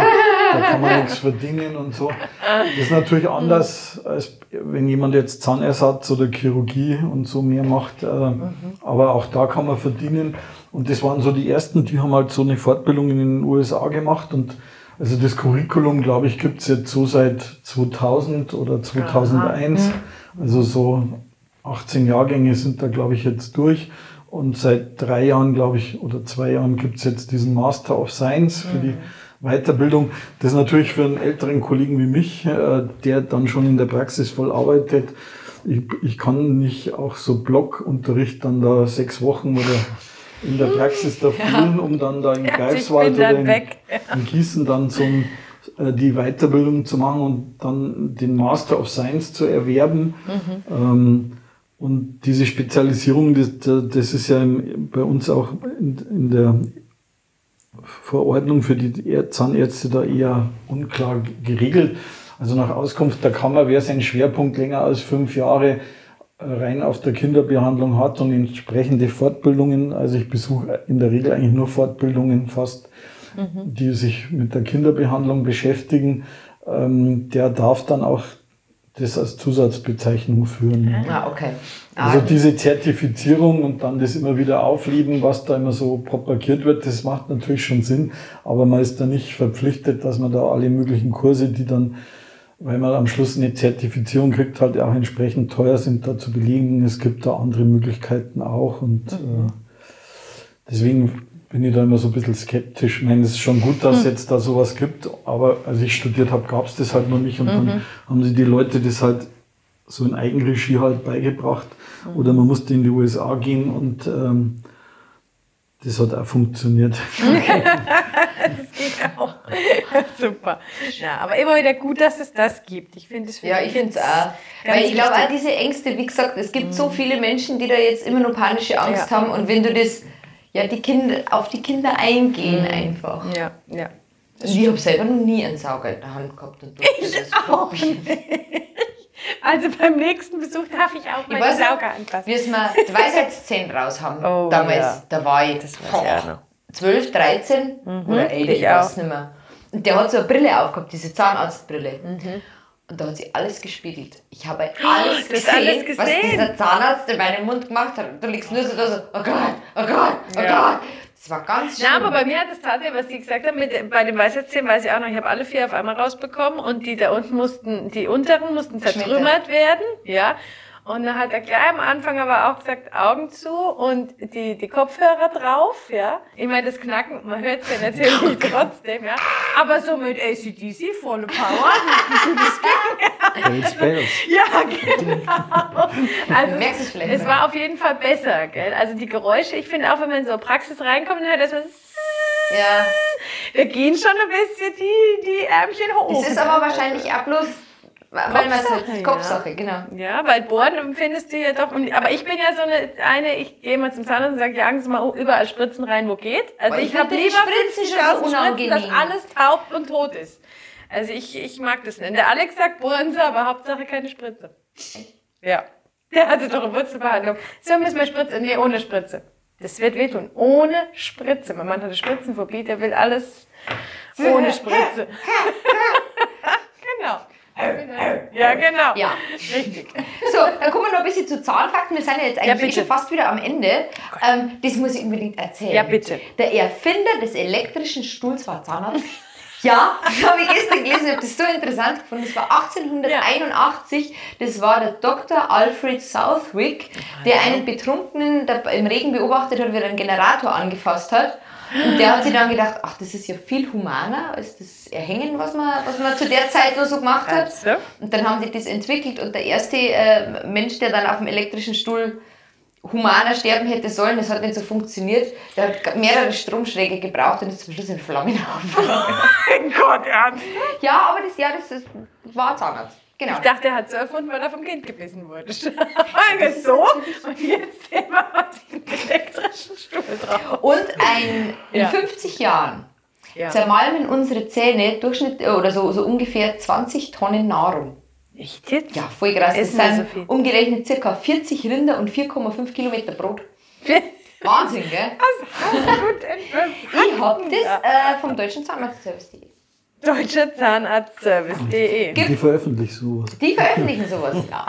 Da kann man nichts verdienen und so. Das ist natürlich anders, als wenn jemand jetzt Zahnersatz oder Chirurgie und so mehr macht. Aber auch da kann man verdienen. Und das waren so die ersten, die haben halt so eine Fortbildung in den USA gemacht. Und also das Curriculum, glaube ich, gibt es jetzt so seit 2000 oder 2001. Also so 18 Jahrgänge sind da, glaube ich, jetzt durch. Und seit 3 Jahren, glaube ich, oder 2 Jahren gibt es jetzt diesen Master of Science für die Weiterbildung. Das ist natürlich für einen älteren Kollegen wie mich, der dann schon in der Praxis voll arbeitet. Ich kann nicht auch so Blockunterricht dann da 6 Wochen oder in der Praxis da führen, um dann da in Greifswald oder in Gießen dann die Weiterbildung zu machen und dann den Master of Science zu erwerben. Und diese Spezialisierung, das ist ja bei uns auch in der Verordnung für die Zahnärzte da eher unklar geregelt. Also nach Auskunft der Kammer, wer seinen Schwerpunkt länger als 5 Jahre rein auf der Kinderbehandlung hat und entsprechende Fortbildungen, also ich besuche in der Regel eigentlich nur Fortbildungen fast, die sich mit der Kinderbehandlung beschäftigen, der darf dann auch das als Zusatzbezeichnung führen. Okay. Also diese Zertifizierung und dann das immer wieder aufleben, was da immer so propagiert wird, das macht natürlich schon Sinn, aber man ist da nicht verpflichtet, dass man da alle möglichen Kurse, die dann, weil man am Schluss eine Zertifizierung kriegt, halt auch entsprechend teuer sind, da zu belegen. Es gibt da andere Möglichkeiten auch und deswegen bin ich da immer so ein bisschen skeptisch. Ich meine, es ist schon gut, dass es jetzt da sowas gibt, aber als ich studiert habe, gab es das halt noch nicht und dann haben sie die Leute das halt so in Eigenregie halt beigebracht oder man musste in die USA gehen und das hat auch funktioniert. Das geht auch. Super. Ja, aber immer wieder gut, dass es das gibt. Ich finde es ich finde es auch. Weil ich glaube auch diese Ängste, wie gesagt, es gibt so viele Menschen, die da jetzt immer noch panische Angst haben und wenn du das auf die Kinder eingehen einfach. Ja. Ich habe selber noch nie einen Sauger in der Hand gehabt und durfte das auch nicht. Also beim nächsten Besuch darf ich auch mal den Sauger anpassen. Wie wir die Weisheitszähne raus haben, damals, da war ich 12, 13 oder älter, ich weiß nicht mehr. Und der hat so eine Brille aufgehabt, diese Zahnarztbrille. Und da hat sie alles gespiegelt. Ich habe alles gesehen, was dieser Zahnarzt in meinem Mund gemacht hat. Und du liegst nur so da so, oh Gott, oh Gott, oh Gott. Das war ganz schlimm. Ja, aber bei mir hat das tatsächlich, was die gesagt haben, bei den Weisheitszähnen weiß ich auch noch, ich habe alle 4 auf einmal rausbekommen und die da unten die unteren mussten zertrümmert werden. Ja. Und dann hat er gleich am Anfang aber auch gesagt, Augen zu und die Kopfhörer drauf, ja. Ich meine, das Knacken, man hört es ja natürlich trotzdem, ja. Aber so mit AC/DC, volle Power. Ja, genau. Also, es war auf jeden Fall besser, gell. Also die Geräusche, ich finde auch, wenn man in so eine Praxis reinkommt, dann hört das da gehen schon ein bisschen die Ärmchen hoch. Es ist aber wahrscheinlich auch bloß weil man halt Kopfsache, genau. Ja, weil Bohren findest du ja doch. Aber ich bin ja so ich gehe mal zum Zahnarzt und sage, jagen Sie mal überall Spritzen rein, wo geht. Also ich habe lieber 50.000 Spritzen, dass alles taub und tot ist. Also ich mag das nicht. Der Alex sagt, bohren Sie, aber Hauptsache keine Spritze. Ja. Der hatte doch eine Wurzelbehandlung. So müssen wir Spritze. Nee, ohne Spritze. Das wird wehtun. Ohne Spritze. Mein Mann hat eine Spritzenphobie, der will alles ohne Spritze. Genau. Ja, genau. Ja. Richtig. So, dann kommen wir noch ein bisschen zu Zahnfakten. Wir sind ja jetzt eigentlich schon fast wieder am Ende. Das muss ich unbedingt erzählen. Ja, bitte. Der Erfinder des elektrischen Stuhls war Zahnarzt. Ja, das habe ich gestern gelesen. Ich habe das so interessant gefunden. Das war 1881. Das war der Dr. Alfred Southwick, der einen Betrunkenen im Regen beobachtet hat, wie er einen Generator angefasst hat. Und der hat sich dann gedacht, ach, das ist ja viel humaner als das Erhängen, was man zu der Zeit nur so gemacht hat. Und dann haben die das entwickelt und der erste Mensch, der dann auf dem elektrischen Stuhl humaner sterben hätte sollen, das hat nicht so funktioniert. Der hat mehrere Stromschläge gebraucht und ist zum Schluss in Flammen aufgegangen. Mein Gott, ernst? Ja, aber das war Zahnarzt. Genau. Ich dachte, er hat so erfunden, weil er vom Kind gebissen wurde. So, und jetzt sehen wir den elektrischen Stuhl drauf. Und in 50 Jahren zermalmen unsere Zähne oder so ungefähr 20 Tonnen Nahrung. Echt jetzt? Ja, voll krass. Das Essen wir sind so viel? umgerechnet ca. 40 Rinder und 4,5 Kilometer Brot. Wahnsinn, gell? Ich hab das vom Deutschen Zahnarztservice.de. Deutscher Zahnarztservice.de. Die veröffentlichen sowas. Die veröffentlichen sowas, ja.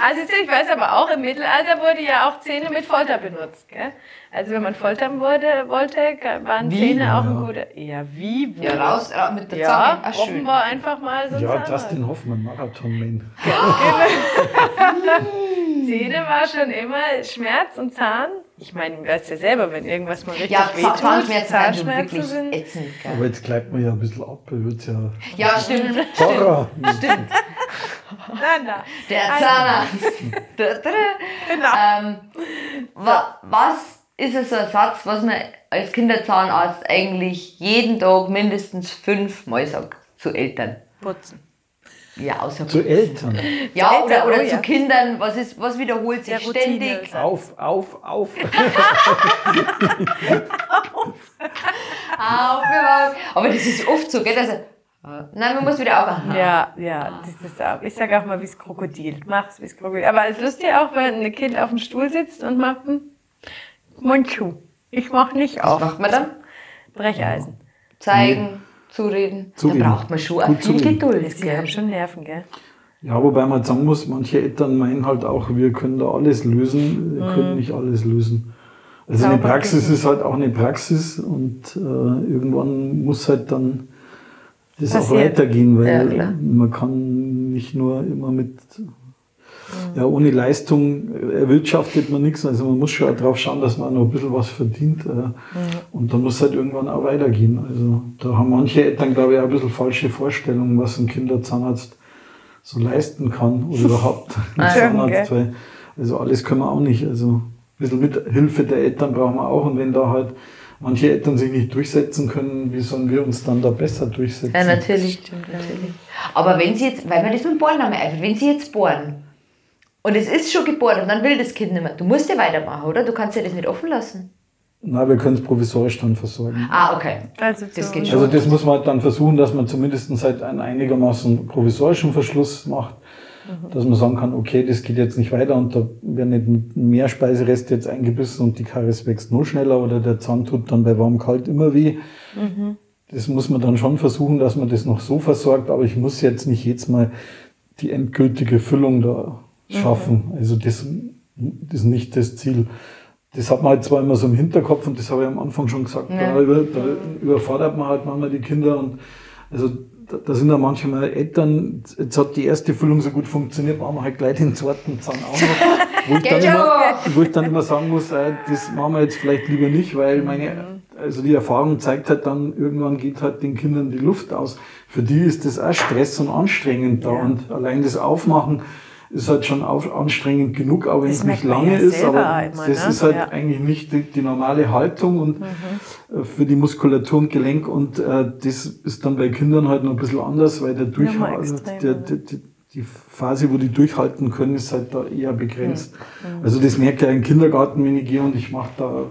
Also ich weiß aber auch, im Mittelalter wurde ja auch Zähne mit Folter benutzt, gell? Also wenn man foltern wollte, waren Zähne auch ein guter... Ja, wie? Wo? Ja, raus mit der Zange. Ja, Ach, schön. brauchen wir einfach mal so einen Ja, Zahnarzt. Dustin Hoffmann, Marathon-Man. Zähne war schon immer Schmerz und Zahn. Ich meine, du weißt ja selber, wenn irgendwas mal richtig Ja, wehtut, Zahnschmerzen sind wirklich sind... ätzend, gell? Aber jetzt gleibt man ja ein bisschen ab, wird's ja Ja, stimmt. Horror. Stimmt. Na. Der Zahnarzt. Genau. Was ist es so ein Satz, was man als Kinderzahnarzt eigentlich jeden Tag mindestens 5-mal sagt zu Eltern? Putzen. Ja, außer Zu Eltern. ja, Zu Eltern, oder oh, zu ja. Kindern, was wiederholt sich Der Routine. ständig? Auf. Auf. Aber das ist oft so, gell? Nein, man muss wieder aufwachen. Ja, das ist auch. Ich sage auch mal wie das Krokodil. Mach's wie das Krokodil. Aber es ist lustig auch, wenn ein Kind auf dem Stuhl sitzt und macht Mund zu. Ich mach nicht auf. Was macht man dann? Brecheisen. Zeigen, zureden. Zureden. Da braucht man schon auch Gut viel zureden. Geduld. Sie haben schon Nerven, gell? Ja, wobei man sagen muss, manche Eltern meinen halt auch, wir können da alles lösen. Wir können nicht alles lösen. Also eine Praxis ist halt auch eine Praxis und irgendwann muss halt dann das auch weitergehen, weil Ja, man kann nicht nur immer mit, ohne Leistung erwirtschaftet man nichts. Also man muss schon darauf schauen, dass man noch ein bisschen was verdient. Und dann muss halt irgendwann auch weitergehen. Also da haben manche Eltern, glaube ich, auch ein bisschen falsche Vorstellungen, was ein Kinderzahnarzt so leisten kann oder überhaupt ein Zahnarzt. Weil, also alles können wir auch nicht. Also ein bisschen mit Hilfe der Eltern brauchen wir auch. Und wenn da halt manche Eltern sich nicht durchsetzen können, wie sollen wir uns dann da besser durchsetzen? Ja, natürlich. Natürlich. Aber wenn Sie jetzt, weil wir das mit dem Bohren haben, einfach, wenn Sie jetzt bohren und es ist schon geboren und dann will das Kind nicht mehr, du musst ja weitermachen, oder? Du kannst ja das nicht offen lassen. Nein, wir können es provisorisch dann versorgen. Ah, okay. Also Das geht schon. Also das muss man halt dann versuchen, dass man zumindest halt einen einigermaßen provisorischen Verschluss macht, dass man sagen kann, okay, das geht jetzt nicht weiter und da werden nicht mehr Speisereste jetzt eingebissen und die Karies wächst nur schneller oder der Zahn tut dann bei warm-kalt immer weh. Das muss man dann schon versuchen, dass man das noch so versorgt, aber ich muss jetzt nicht jedes Mal die endgültige Füllung da schaffen. Also das ist nicht das Ziel. Das hat man halt zwar immer so im Hinterkopf und das habe ich am Anfang schon gesagt, da überfordert man halt manchmal die Kinder und also da sind ja manchmal Eltern, jetzt hat die erste Füllung so gut funktioniert, machen wir halt gleich den zweiten Zahn auch noch, wo ich dann immer sagen muss, das machen wir jetzt vielleicht lieber nicht, weil also die Erfahrung zeigt halt dann, irgendwann geht halt den Kindern die Luft aus. Für die ist das auch Stress und anstrengend da und allein das Aufmachen ist halt schon anstrengend genug, auch wenn es nicht lange ist, aber das ist halt eigentlich nicht die normale Haltung und für die Muskulatur und Gelenk und das ist dann bei Kindern halt noch ein bisschen anders, weil die Phase, wo die durchhalten können, ist halt da eher begrenzt. Also das merkt ja im Kindergarten, wenn ich gehe und ich mache da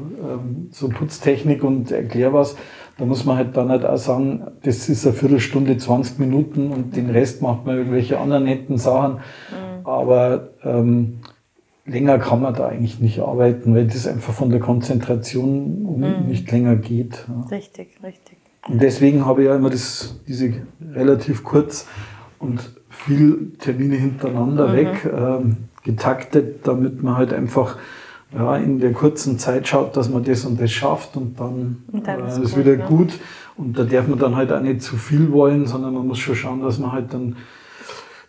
so Putztechnik und erkläre was, da muss man halt dann halt auch sagen, das ist eine Viertelstunde, 20 Minuten und den Rest macht man irgendwelche anderen netten Sachen. Aber länger kann man da eigentlich nicht arbeiten, weil das einfach von der Konzentration nicht länger geht. Ja. Richtig. Und deswegen habe ich ja immer diese relativ kurz und viel Termine hintereinander weg getaktet, damit man halt einfach in der kurzen Zeit schaut, dass man das und das schafft und dann ist wieder gut. Und da darf man dann halt auch nicht zu viel wollen, sondern man muss schon schauen, dass man halt dann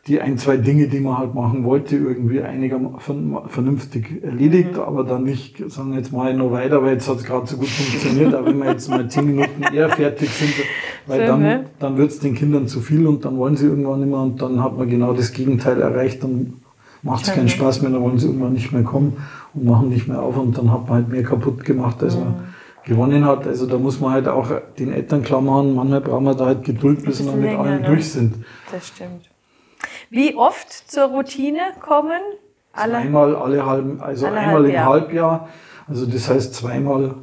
die 1-2 Dinge, die man halt machen wollte, irgendwie einigermaßen vernünftig erledigt, aber dann nicht sagen, jetzt mache ich noch weiter, weil jetzt hat es gerade so gut funktioniert, aber wenn wir jetzt mal 10 Minuten eher fertig sind, weil dann wird es den Kindern zu viel und dann wollen sie irgendwann nicht mehr und dann hat man genau das Gegenteil erreicht und macht es keinen Spaß mehr, dann wollen sie irgendwann nicht mehr kommen und machen nicht mehr auf und dann hat man halt mehr kaputt gemacht, als man gewonnen hat. Also da muss man halt auch den Eltern klar machen, manchmal brauchen wir da halt Geduld, bis wir mit allen durch sind. Das stimmt. Wie oft zur Routine kommen? Zweimal einmal im Halbjahr. Also das heißt zweimal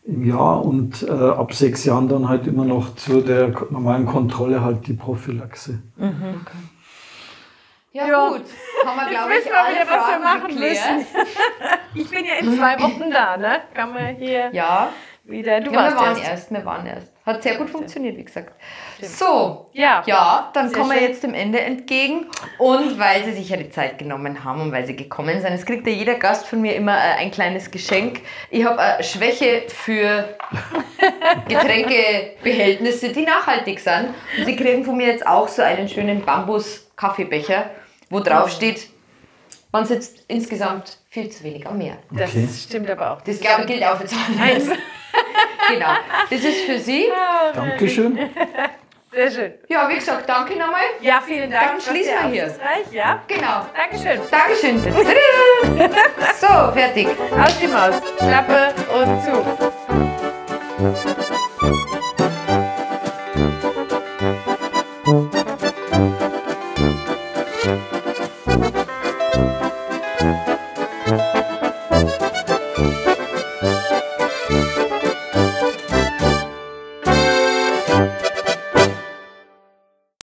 im Jahr und ab 6 Jahren dann halt immer noch zu der normalen Kontrolle halt die Prophylaxe. Mhm. Ja, gut, haben wir, glaube ich, alle wieder, was wir machen müssen. Ich bin ja in 2 Wochen da, ne? Kann man hier wieder... Wir waren erst. Hat sehr gut funktioniert, wie gesagt. Stimmt. So, dann kommen wir jetzt dem Ende entgegen. Und weil Sie sich ja die Zeit genommen haben und weil Sie gekommen sind, es kriegt ja jeder Gast von mir immer ein kleines Geschenk. Ich habe eine Schwäche für Getränkebehältnisse, die nachhaltig sind. Und Sie kriegen von mir jetzt auch so einen schönen Bambus-Kaffeebecher, wo drauf steht, man sitzt insgesamt viel zu wenig am Meer. Okay. Das stimmt aber auch. Das, glaube ich, gilt auch für Zahnreis. Genau, das ist für Sie. Dankeschön. Sehr schön. Ja, wie gesagt, danke nochmal. Ja, vielen Dank. Dann schließen wir hier. Ja, genau. Dankeschön. Dankeschön. So, fertig. Aus die Maus. Klappe und zu.